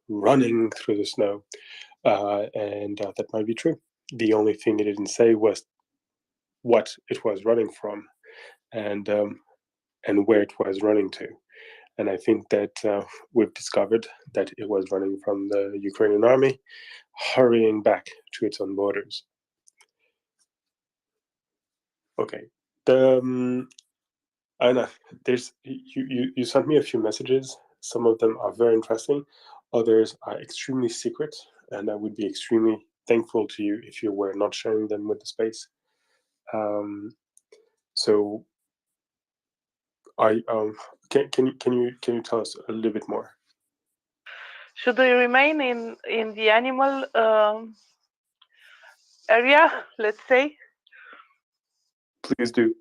running through the snow, and that might be true. the only thing they didn't say was what it was running from, and where it was running to. And I think that we've discovered that it was running from the Ukrainian army, hurrying back to its own borders. Okay. Anna, you sent me a few messages. Some of them are very interesting. Others are extremely secret, and I would be extremely thankful to you if you were not sharing them with the space. So, can you tell us a little bit more? Should we remain in the animal area, let's say? Please do.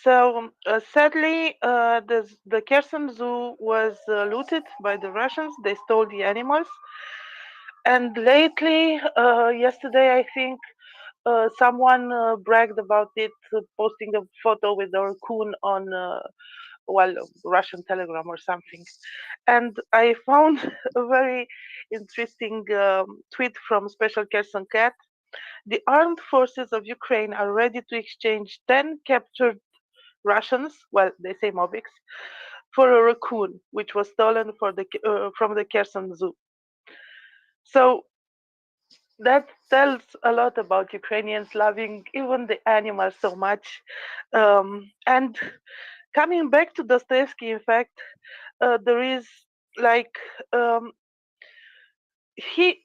So sadly, the Kherson Zoo was looted by the Russians. They stole the animals. And lately, yesterday, I think, someone bragged about it, posting a photo with a raccoon on, Russian Telegram or something. And I found a very interesting tweet from Special Kherson Cat. The armed forces of Ukraine are ready to exchange 10 captured Russians, well, they say Mobics, for a raccoon, which was stolen from the Kherson Zoo. So that tells a lot about Ukrainians loving even the animals so much. And coming back to Dostoevsky, in fact, there is like he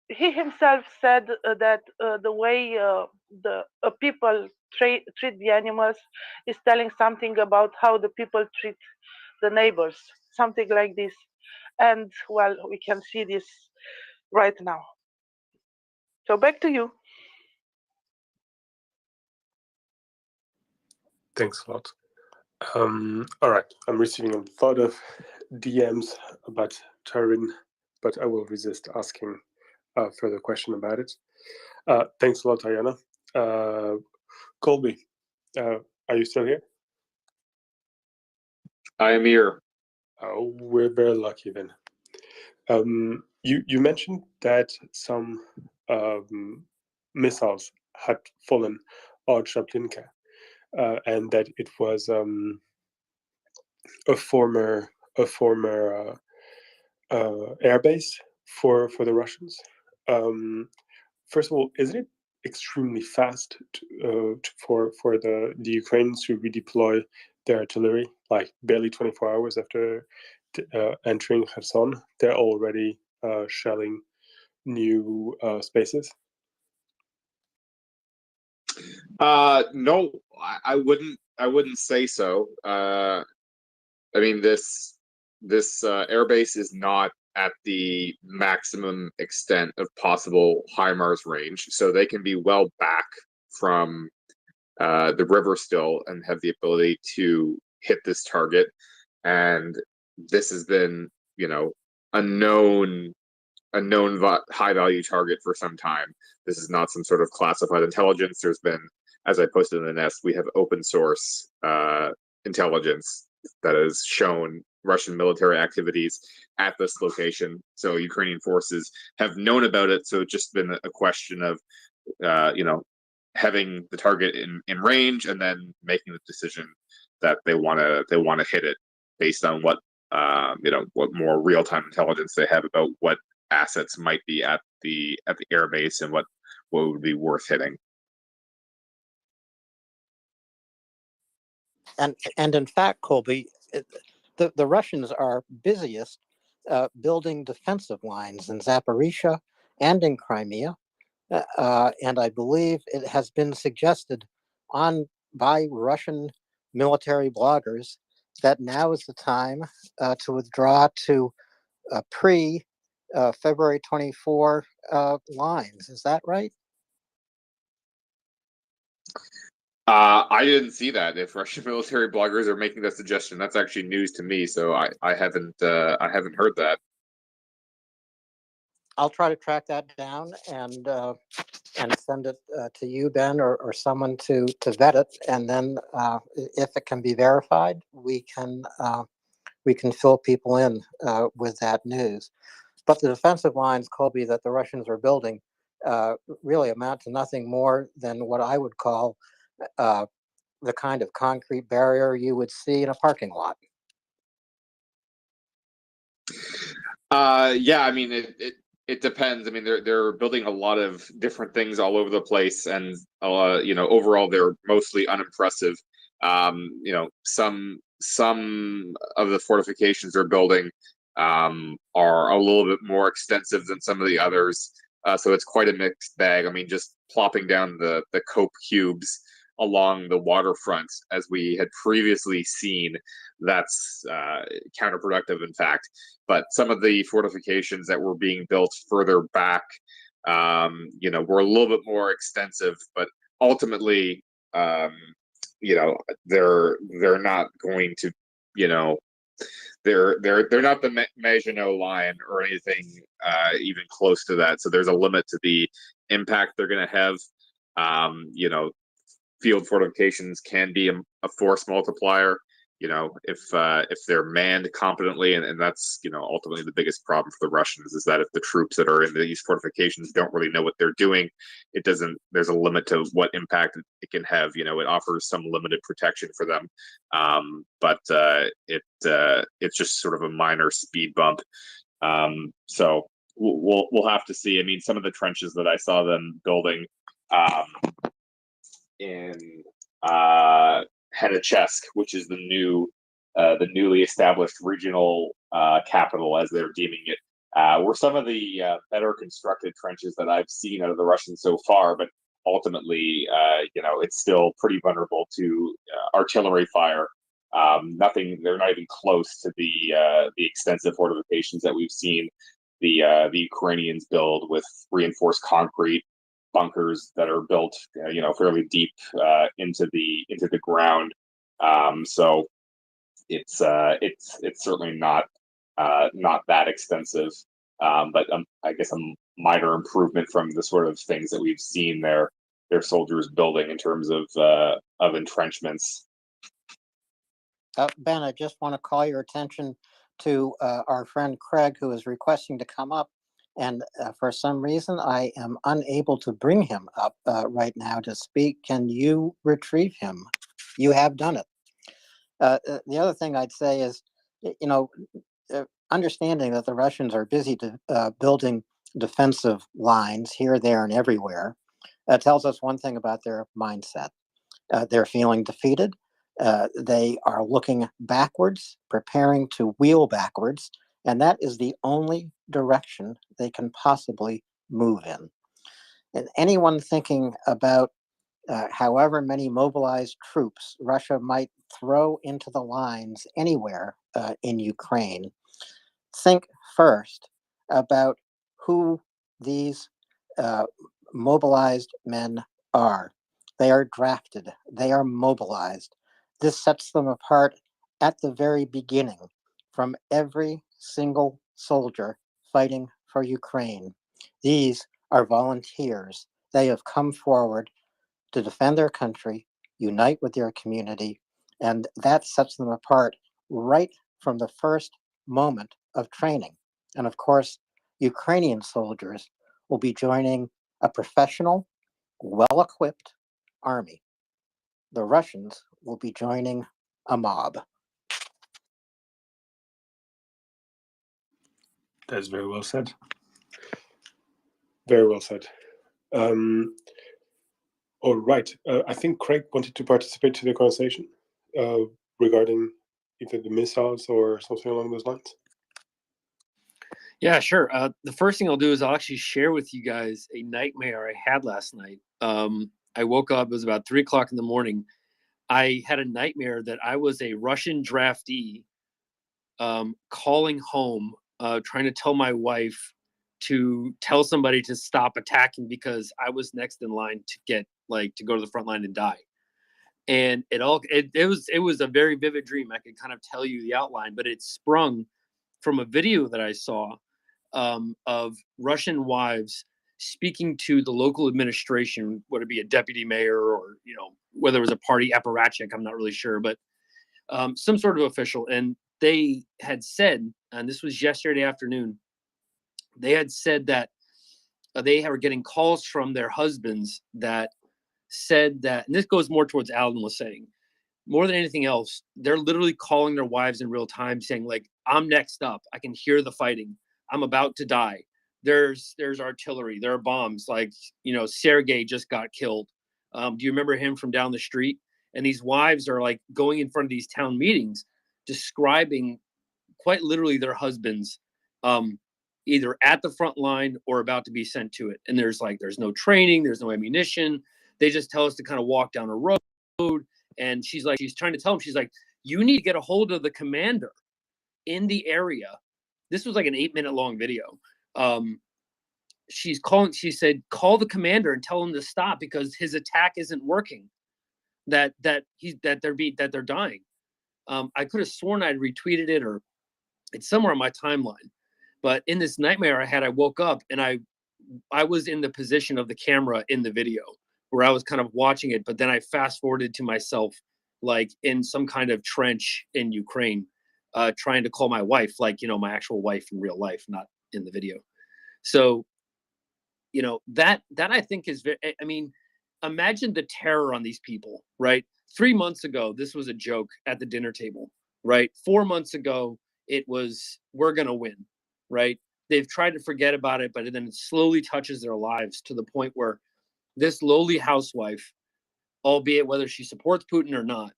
himself said that the way the people treat the animals is telling something about how the people treat the neighbors, something like this. And well, we can see this right now. So back to you. Thanks a lot. All right, I'm receiving a lot of DMs about Turin, but I will resist asking a further question about it. Thanks a lot, Ayana. Colby, are you still here? I am here. Oh, we're very lucky then. You mentioned that some missiles had fallen on Treblinka, and that it was a former airbase for the Russians. First of all, isn't it extremely fast for the Ukrainians to redeploy their artillery? Like barely 24 hours after entering Kherson, they're already shelling new spaces. No, I wouldn't say so. I mean, this airbase is not at the maximum extent of possible HIMARS range, so they can be well back from the river still and have the ability to hit this target. And this has been, a known high value target for some time. This is not some sort of classified intelligence. There's been, as I posted in the nest, we have open source intelligence that has shown Russian military activities at this location. So Ukrainian forces have known about it. So it's just been a question of, having the target in range and then making the decision that they want to hit it based on what what more real time intelligence they have about what assets might be at the airbase and what would be worth hitting. And in fact, Colby, the Russians are busiest building defensive lines in Zaporizhia and in Crimea. And I believe it has been suggested by Russian military bloggers that now is the time to withdraw to pre-February 24 lines. Is that right? I didn't see that. If Russian military bloggers are making that suggestion, that's actually news to me. So I haven't heard that. I'll try to track that down and send it to you, Ben, or someone to vet it, and then if it can be verified, we can fill people in with that news. But the defensive lines, Colby, that the Russians are building really amount to nothing more than what I would call the kind of concrete barrier you would see in a parking lot. Yeah, I mean it depends. I mean they're building a lot of different things all over the place, and overall they're mostly unimpressive. Some of the fortifications they're building are a little bit more extensive than some of the others. So it's quite a mixed bag. I mean, just plopping down the cope cubes along the waterfront, as we had previously seen, that's counterproductive, in fact. But some of the fortifications that were being built further back, were a little bit more extensive, but ultimately, they're not going to, they're not the Maginot Line or anything even close to that. So there's a limit to the impact they're going to have. Field fortifications can be a force multiplier, if they're manned competently, and that's ultimately the biggest problem for the Russians, is that if the troops that are in these fortifications don't really know what they're doing, there's a limit to what impact it can have. It offers some limited protection for them, but it's just sort of a minor speed bump. So we'll have to see. I mean, some of the trenches that I saw them building in Henichesk, which is the newly established regional capital, as they're deeming it, were some of the better constructed trenches that I've seen out of the Russians so far. But ultimately, it's still pretty vulnerable to artillery fire. They're not even close to the extensive fortifications that we've seen the Ukrainians build with reinforced concrete bunkers that are built, fairly deep into the ground. So it's certainly not that extensive, but I guess a minor improvement from the sort of things that we've seen their soldiers building in terms of entrenchments. Ben, I just want to call your attention to our friend Craig, who is requesting to come up. And for some reason, I am unable to bring him up right now to speak. Can you retrieve him? You have done it. The other thing I'd say is, understanding that the Russians are busy building defensive lines here, there, and everywhere, tells us one thing about their mindset. They're feeling defeated. They are looking backwards, preparing to wheel backwards, and that is the only direction they can possibly move in. And anyone thinking about however many mobilized troops Russia might throw into the lines anywhere in Ukraine, think first about who these mobilized men are. They are drafted. They are mobilized. This sets them apart at the very beginning from every single soldier fighting for Ukraine. These are volunteers. They have come forward to defend their country, unite with their community, and that sets them apart right from the first moment of training. And of course, Ukrainian soldiers will be joining a professional, well-equipped army. The Russians will be joining a mob. That's very well said. Very well said. All right. I think Craig wanted to participate to the conversation regarding either the missiles or something along those lines. Yeah, sure. The first thing I'll do is I'll actually share with you guys a nightmare I had last night. I woke up, it was about 3 o'clock in the morning. I had a nightmare that I was a Russian draftee calling home, trying to tell my wife to tell somebody to stop attacking because I was next in line to go to the front line and die. And it was a very vivid dream. I could kind of tell you the outline, but it sprung from a video that I saw of Russian wives speaking to the local administration, whether it be a deputy mayor or, whether it was a party apparatchik, I'm not really sure, but some sort of official. And they had said, and this was yesterday afternoon, they had said that they were getting calls from their husbands that said that, and this goes more towards Alan was saying, more than anything else, they're literally calling their wives in real time saying, like, I'm next up. I can hear the fighting. I'm about to die. There's artillery. There are bombs. Like, you know, Sergei just got killed. Do you remember him from down the street? And these wives are like going in front of these town meetings, describing quite literally their husbands, either at the front line or about to be sent to it. And there's no training, there's no ammunition. They just tell us to kind of walk down a road. And she's trying to tell him, she's like, you need to get a hold of the commander in the area. This was like an 8-minute long video. She said, call the commander and tell him to stop because his attack isn't working. That they're dying. I could have sworn I'd retweeted it, or it's somewhere on my timeline. But in this nightmare I had, I woke up and I was in the position of the camera in the video where I was kind of watching it, but then I fast forwarded to myself, like in some kind of trench in Ukraine, trying to call my wife, like, you know, my actual wife in real life, not in the video. So, you know, that I think is very, I mean, imagine the terror on these people, right? 3 months ago, this was a joke at the dinner table, right? 4 months ago, it was, we're going to win, right? They've tried to forget about it, but then it slowly touches their lives to the point where this lowly housewife, albeit whether she supports Putin or not,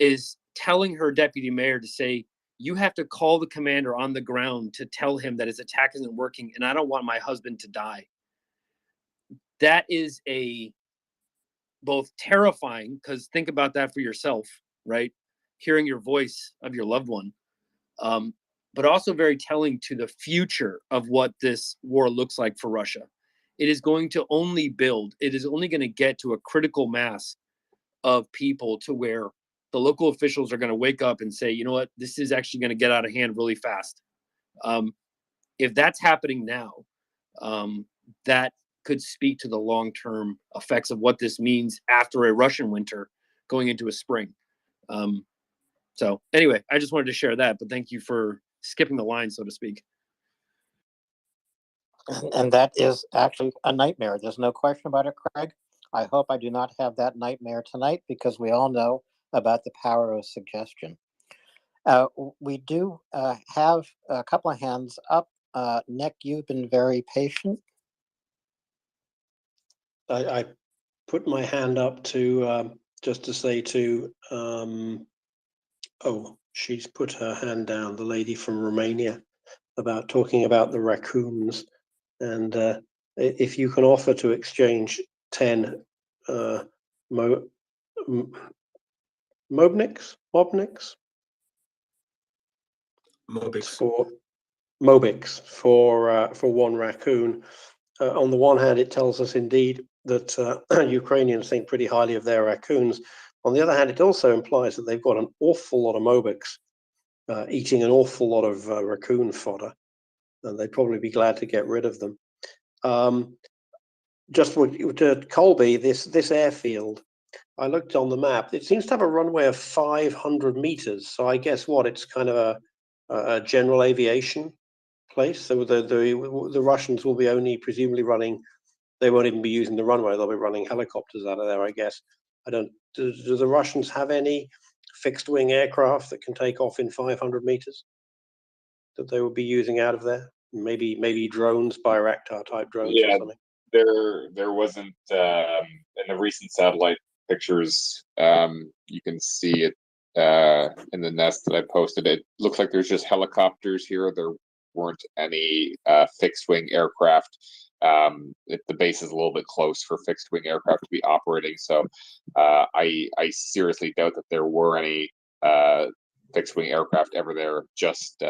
is telling her deputy mayor to say, you have to call the commander on the ground to tell him that his attack isn't working and I don't want my husband to die. That is both terrifying, because think about that for yourself, right? Hearing your voice of your loved one, but also very telling to the future of what this war looks like for Russia. It is going to only build, it is only going to get to a critical mass of people to where the local officials are going to wake up and say, you know what, this is actually going to get out of hand really fast. If that's happening now, that could speak to the long-term effects of what this means after a Russian winter going into a spring. So anyway, I just wanted to share that, but thank you for skipping the line, so to speak. And that is actually a nightmare. There's no question about it, Craig. I hope I do not have that nightmare tonight, because we all know about the power of suggestion. We do have a couple of hands up. Nick, you've been very patient. I put my hand up to just to say to oh, she's put her hand down, the lady from Romania, about talking about the raccoons. And if you can offer to exchange 10 Mobics for one raccoon. On the one hand, it tells us indeed that Ukrainians think pretty highly of their raccoons. On the other hand, it also implies that they've got an awful lot of Mobics eating an awful lot of raccoon fodder, and they'd probably be glad to get rid of them. Just to Colby, this airfield, I looked on the map. It seems to have a runway of 500 meters. So I guess it's kind of a general aviation place. So the Russians will be only presumably running. They won't even be using the runway. They'll be running helicopters out of there, I guess. Do the Russians have any fixed wing aircraft that can take off in 500 meters that they would be using out of there? Maybe drones, Bayraktar type drones or something. There wasn't in the recent satellite pictures. You can see it in the nest that I posted. It looks like there's just helicopters here. There weren't any fixed wing aircraft. The base is a little bit close for fixed wing aircraft to be operating. So I seriously doubt that there were any fixed wing aircraft ever there. Just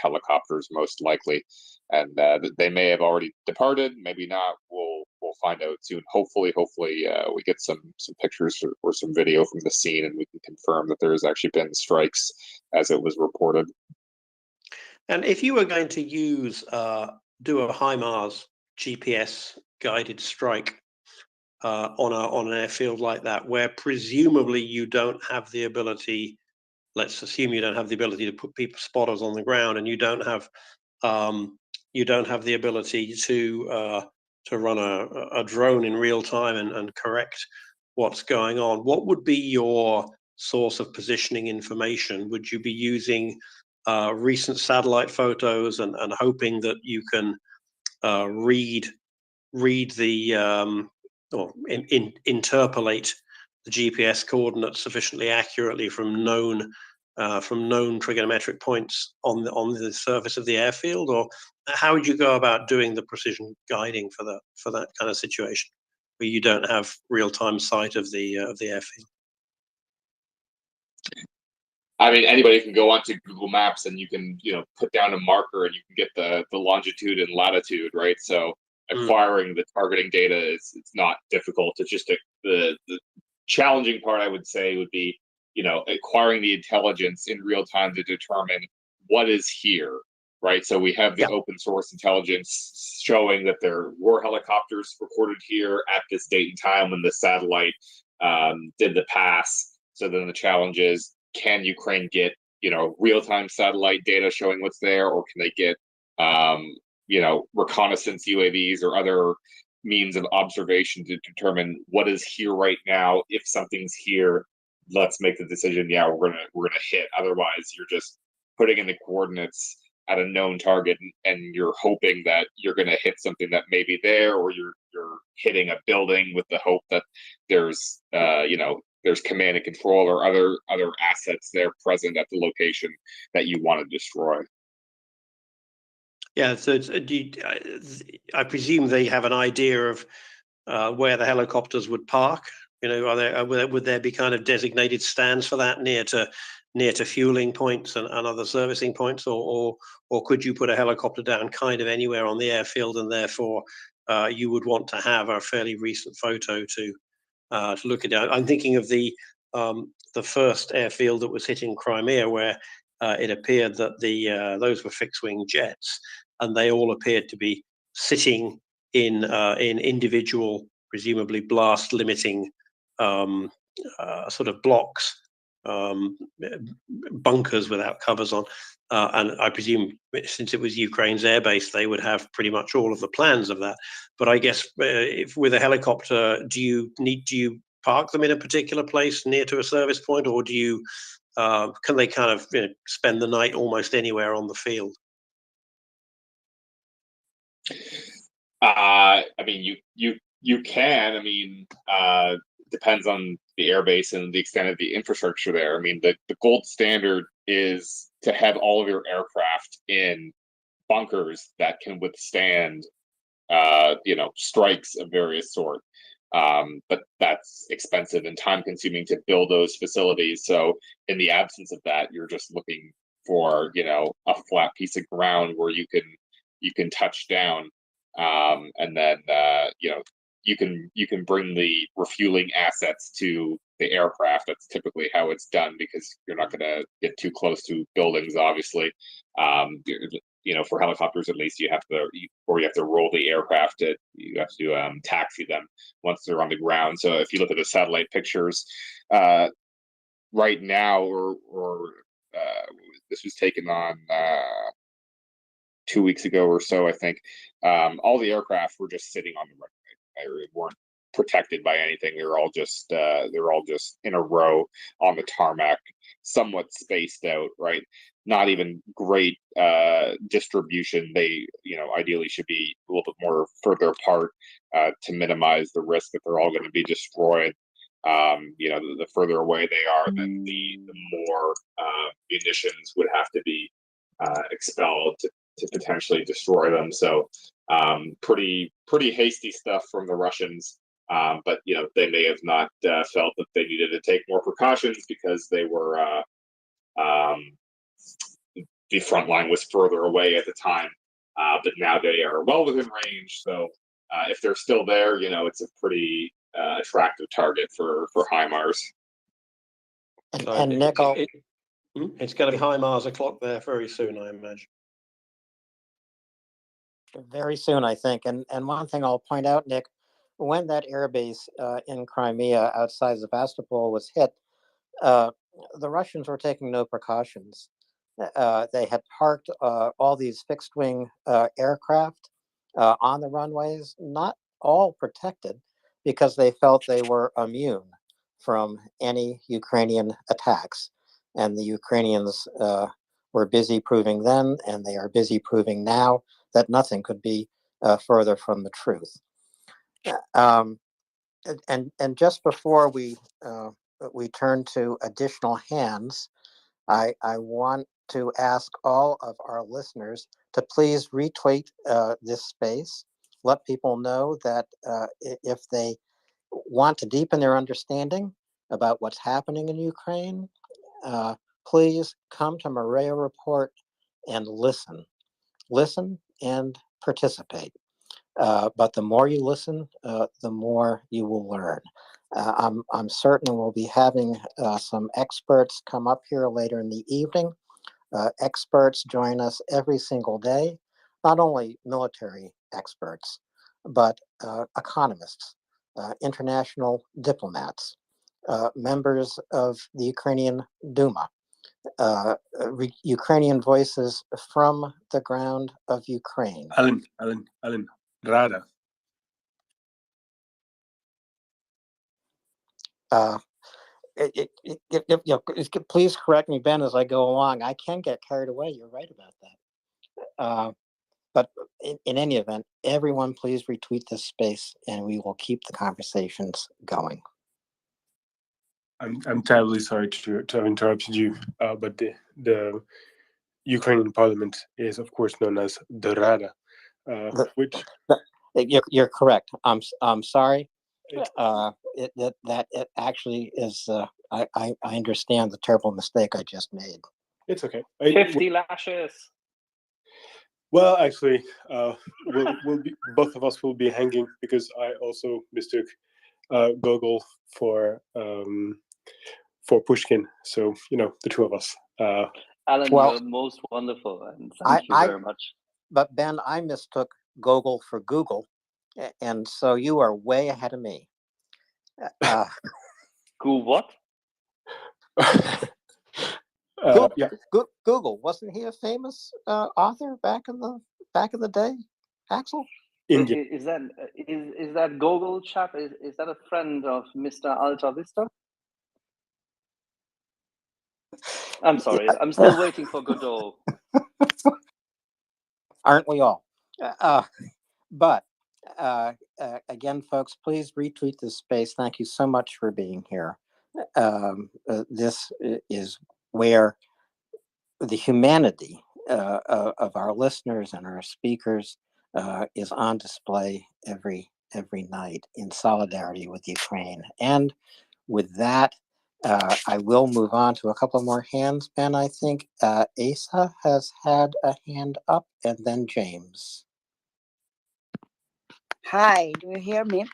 helicopters most likely. And they may have already departed, maybe not. We'll find out soon. Hopefully, we get some pictures or some video from the scene, and we can confirm that there's actually been strikes as it was reported. And if you were going to do a HIMARS GPS guided strike on an airfield like that, where presumably you don't have the ability, let's assume you don't have the ability to put spotters on the ground, and you don't have the ability to run a drone in real time and correct what's going on, what would be your source of positioning information? Would you be using recent satellite photos and hoping that you can read the or interpolate the GPS coordinates sufficiently accurately from known trigonometric points on the surface of the airfield, or how would you go about doing the precision guiding for that kind of situation where you don't have real-time sight of the airfield? I mean, anybody can go onto Google Maps and you can, put down a marker and you can get the longitude and latitude, right? So acquiring the targeting data it's not difficult. It's just the challenging part, I would say, would be, acquiring the intelligence in real time to determine what is here, right? So we have the open source intelligence showing that there were helicopters recorded here at this date and time when the satellite did the pass. So then the challenge is, can Ukraine get, real-time satellite data showing what's there, or can they get, reconnaissance UAVs or other means of observation to determine what is here right now? If something's here, let's make the decision. Yeah, we're gonna hit. Otherwise, you're just putting in the coordinates at a known target, and you're hoping that you're gonna hit something that may be there, or you're hitting a building with the hope that there's there's command and control or other assets there present at the location that you want to destroy. Yeah, so I presume they have an idea of where the helicopters would park. Would there be kind of designated stands for that near to fueling points and other servicing points, or could you put a helicopter down kind of anywhere on the airfield, and therefore you would want to have a fairly recent photo to look at it? I'm thinking of the first airfield that was hit in Crimea, where it appeared that those were fixed-wing jets, and they all appeared to be sitting in individual, presumably blast-limiting sort of blocks, bunkers without covers on. And I presume, since it was Ukraine's airbase, they would have pretty much all of the plans of that. But I guess if with a helicopter, do you park them in a particular place near to a service point, or can they kind of spend the night almost anywhere on the field? I mean, you can. I mean, depends on the airbase and the extent of the infrastructure there. I mean, the gold standard is to have all of your aircraft in bunkers that can withstand, strikes of various sort. But that's expensive and time consuming to build those facilities. So in the absence of that, you're just looking for, a flat piece of ground where you can touch down. And then, you can bring the refueling assets to the aircraft. That's typically how it's done, because you're not going to get too close to buildings, obviously. For helicopters, at least, you have to roll the aircraft. You have to taxi them once they're on the ground. So if you look at the satellite pictures right now, or this was taken on 2 weeks ago or so, I think, all the aircraft were just sitting on the runway. They weren't protected by anything. They're all just in a row on the tarmac, somewhat spaced out, right? Not even great distribution. They, ideally should be a little bit more further apart to minimize the risk that they're all going to be destroyed. The further away they are, then the more munitions would have to be expelled to potentially destroy them. So pretty hasty stuff from the Russians. But they may have not felt that they needed to take more precautions, because they were the front line was further away at the time. But now they are well within range. So if they're still there, it's a pretty attractive target for HIMARS. And Nick, it's going to be HIMARS o'clock there very soon, I imagine. very soon, I think. And one thing I'll point out, Nick, when that airbase in Crimea outside Sevastopol was hit, the Russians were taking no precautions. They had parked all these fixed-wing aircraft on the runways, not all protected because they felt they were immune from any Ukrainian attacks. And the Ukrainians were busy proving then, and they are busy proving now, that nothing could be further from the truth. And just before we turn to additional hands, I want to ask all of our listeners to please retweet this space. Let people know that if they want to deepen their understanding about what's happening in Ukraine, please come to MriyaReport and listen and participate. But the more you listen, the more you will learn. I'm certain we'll be having some experts come up here later in the evening. Experts join us every single day, not only military experts, but economists, international diplomats, members of the Ukrainian Duma, Ukrainian voices from the ground of Ukraine. Alan, Rada. Please correct me, Ben, as I go along. I can get carried away. You're right about that. But in any event, everyone please retweet this space and we will keep the conversations going. I'm terribly sorry to have interrupted you, but the Ukrainian parliament is, of course, known as the Rada, which... You're correct. I'm sorry. It actually is. I understand the terrible mistake I just made. It's okay. 50 lashes. Well, actually, we'll be, both of us will be hanging because I also mistook Gogol for Pushkin. So the two of us. Alan, you're most wonderful, and thank you very much. But Ben, I mistook Gogol for Google, and so you are way ahead of me. What? Google, wasn't he a famous author back in the day, Axel? Is that Gogol chap? Is that a friend of Mr. Alta Vista? I'm sorry, I'm still waiting for Godot. Aren't we all? But again, folks, please retweet this space. Thank you so much for being here. This is where the humanity of our listeners and our speakers is on display every night in solidarity with Ukraine. And with that, I will move on to a couple more hands. Ben, I think Asa has had a hand up, and then James. Hi, do you hear me?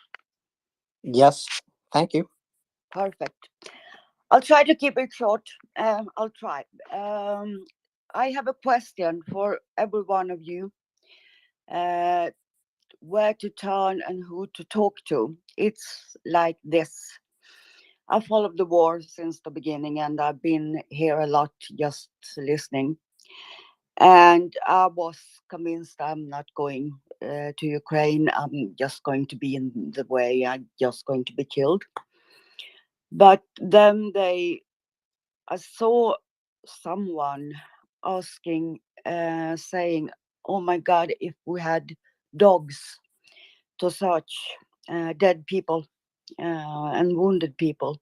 Yes, thank you. Perfect. I'll try to keep it short. I'll try. I have a question for every one of you. Where to turn and who to talk to. It's like this. I followed the war since the beginning, and I've been here a lot just listening. And I was convinced I'm not going to Ukraine. I'm just going to be in the way. I'm just going to be killed. But then I saw someone asking, saying, "Oh my God, if we had dogs to search dead people and wounded people."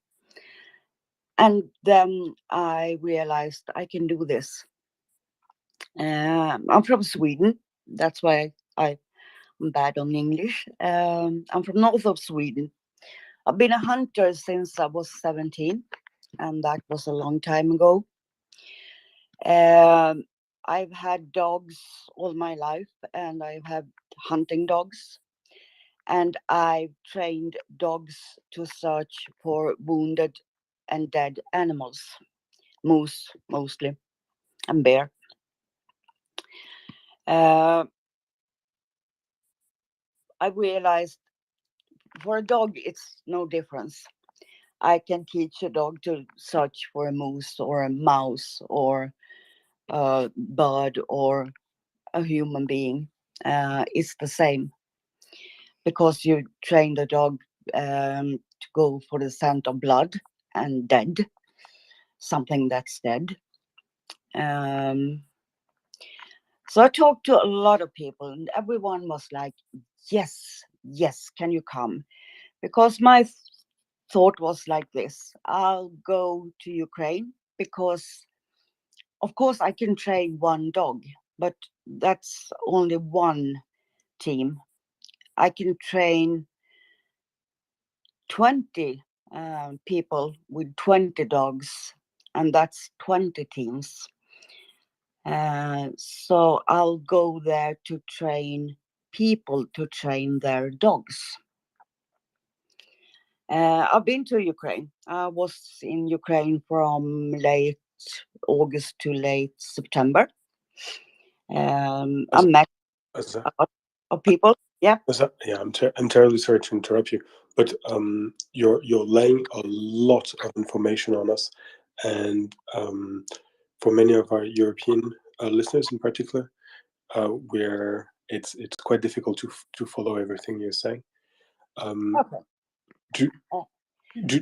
And then I realized I can do this. I'm from Sweden. That's why I'm bad on English. I'm from north of Sweden. I've been a hunter since I was 17, and that was a long time ago. I've had dogs all my life, and I've had hunting dogs. And I've trained dogs to search for wounded and dead animals, moose mostly, and bear. I realized for a dog, it's no difference. I can teach a dog to search for a moose or a mouse or a bird or a human being. It's the same. because you train the dog to go for the scent of blood and dead, something that's dead. So I talked to a lot of people, and everyone was like, yes, yes, can you come? Because my thought was like this: I'll go to Ukraine because, of course, I can train one dog, but that's only one team. I can train 20 people with 20 dogs, and that's 20 teams. So I'll go there to train people to train their dogs. I've been to Ukraine. I was in Ukraine from late August to late September. I met a lot of people. Yeah. Yeah, I'm terribly sorry to interrupt you, but you're laying a lot of information on us, and for many of our European listeners in particular, where it's quite difficult to follow everything you're saying. Okay. Do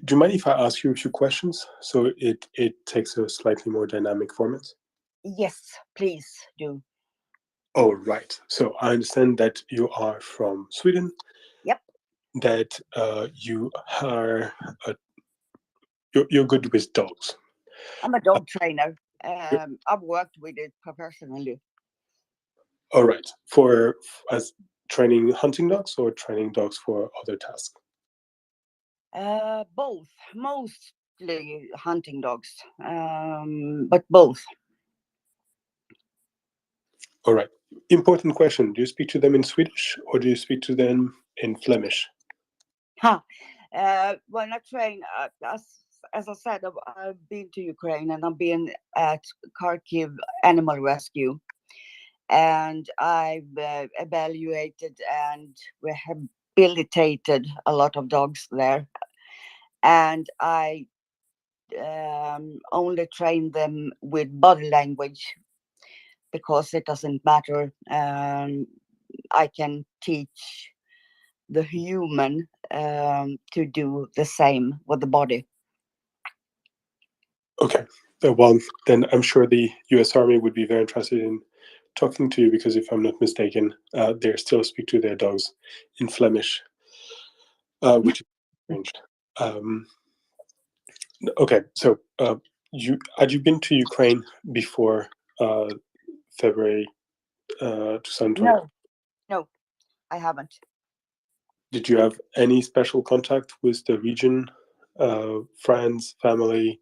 you mind if I ask you a few questions so it takes a slightly more dynamic format? Yes, please do. Oh, right. So I understand that you are from Sweden. Yep. That you are you're good with dogs. I'm a dog trainer. I've worked with it professionally. All right. As training hunting dogs or training dogs for other tasks? Both, mostly hunting dogs, but both. All right. Important question. Do you speak to them in Swedish or do you speak to them in Flemish? When I train, as I said, I've been to Ukraine and I've been at Kharkiv Animal Rescue, and I've evaluated and rehabilitated a lot of dogs there, and I only train them with body language because it doesn't matter. I can teach the human to do the same with the body. Okay. Well, then I'm sure the U.S. Army would be very interested in talking to you because if I'm not mistaken, they still speak to their dogs in Flemish, which is strange. Okay, so had you been to Ukraine before February 2020? No, I haven't. Did you have any special contact with the region, friends, family?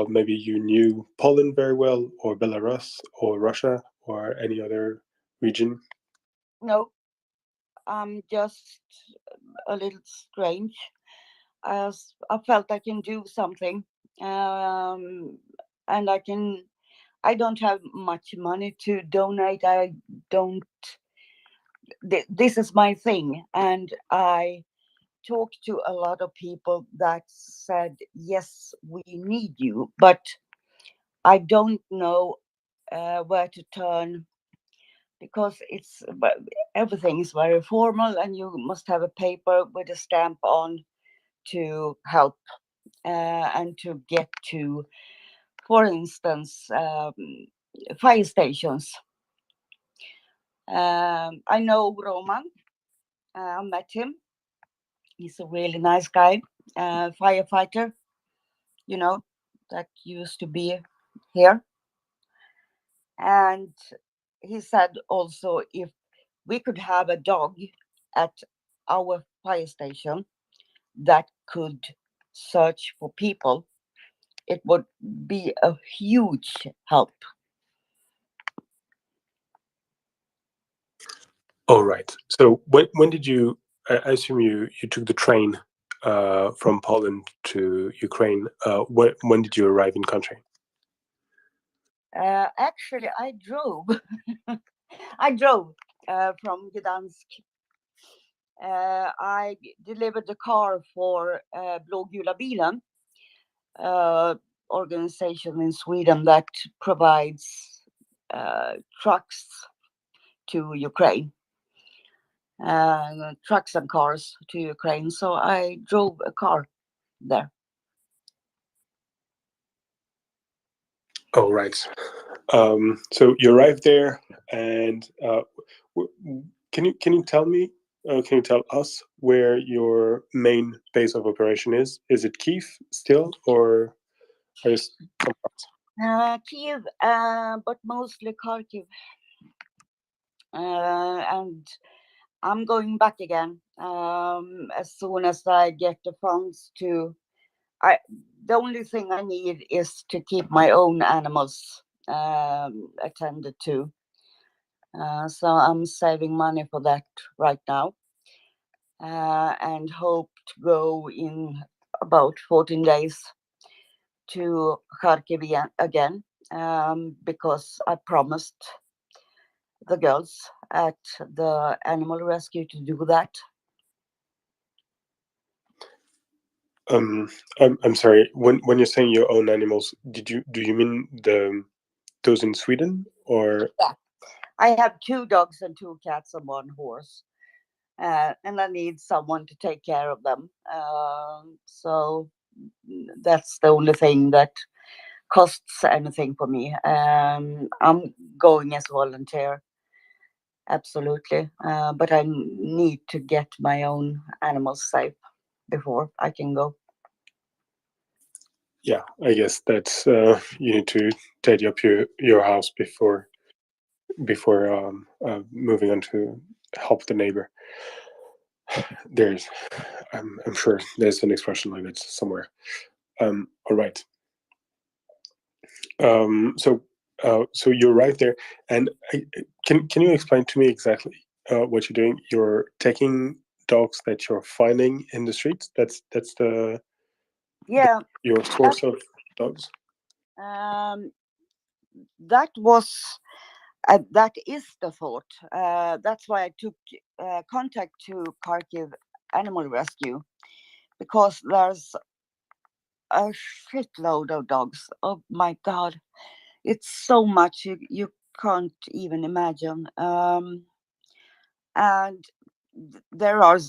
Maybe you knew Poland very well, or Belarus, or Russia, or any other region? No, I'm just a little strange. As I felt I can do something, and I don't have much money to donate. I don't. This is my thing, and I talked to a lot of people that said, yes, we need you, but I don't know where to turn because everything is very formal and you must have a paper with a stamp on to help and to get to, for instance, fire stations. I know Roman. I met him. He's a really nice guy, firefighter, that used to be here. And he said also if we could have a dog at our fire station that could search for people, it would be a huge help. All right. So when did you? I assume you took the train from Poland to Ukraine. When did you arrive in country? Actually, I drove. I drove from Gdansk. I delivered the car for Blågula bilen, organization in Sweden that provides trucks to Ukraine. trucks and cars to Ukraine. So I drove a car there. Oh, right. So you arrived there, and can you tell me? Can you tell us where your main base of operation is? Is it Kiev still, or is Kiev, but mostly Kharkiv. And I'm going back again as soon as I get the funds to. The only thing I need is to keep my own animals attended to. So I'm saving money for that right now, and hope to go in about 14 days to Kharkiv again, because I promised the girls at the animal rescue to do that. I'm sorry. When you're saying your own animals, do you mean those in Sweden, or? Yeah, I have 2 dogs and 2 cats and 1 horse, and I need someone to take care of them. So that's the only thing that costs anything for me. I'm going as volunteer, absolutely, but I need to get my own animals safe before I can go. Yeah, I guess that's you need to tidy up your house before moving on to help the neighbor. There's, I'm sure there's an expression like that somewhere. All right. So you're right there, and can you explain to me exactly what you're doing? You're taking dogs that you're finding in the streets. That's Yeah, your source of dogs. That was that is the thought. That's why I took contact to Kharkiv Animal Rescue, because there's a shitload of dogs. Oh my God, it's so much you can't even imagine. And there are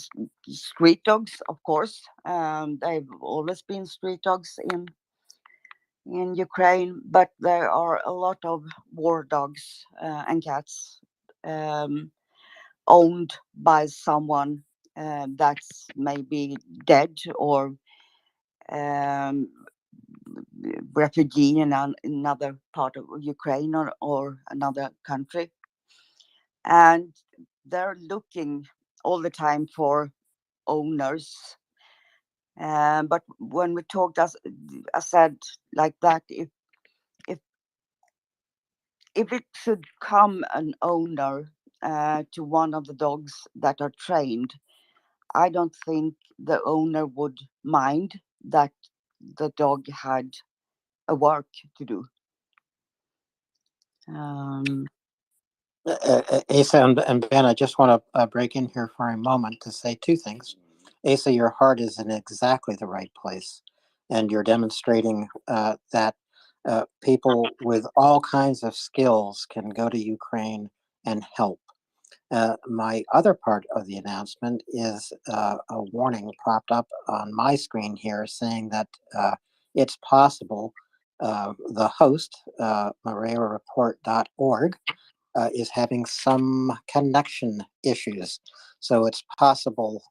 street dogs, of course. They've always been street dogs in Ukraine, but there are a lot of war dogs and cats owned by someone that's maybe dead or um, refugee in another part of Ukraine or another country. And they're looking all the time for owners. But when we talked, I said like that, if it should come an owner to one of the dogs that are trained, I don't think the owner would mind that the dog had a work to do. Asa and Ben, I just want to break in here for a moment to say 2 things. Asa, your heart is in exactly the right place, and you're demonstrating that people with all kinds of skills can go to Ukraine and help. My other part of the announcement is a warning popped up on my screen here saying that it's possible the host, MriyaReport.org, is having some connection issues. So it's possible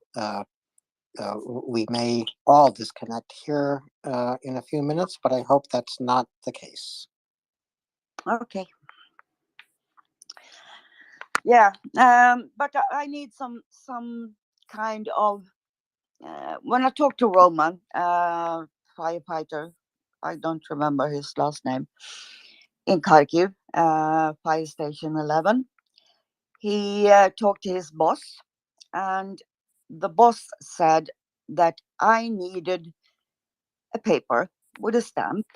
we may all disconnect here in a few minutes, but I hope that's not the case. Okay. Yeah, but I need some kind of. When I talked to Roman, firefighter, I don't remember his last name, in Kharkiv, fire station 11, he talked to his boss, and the boss said that I needed a paper with a stamp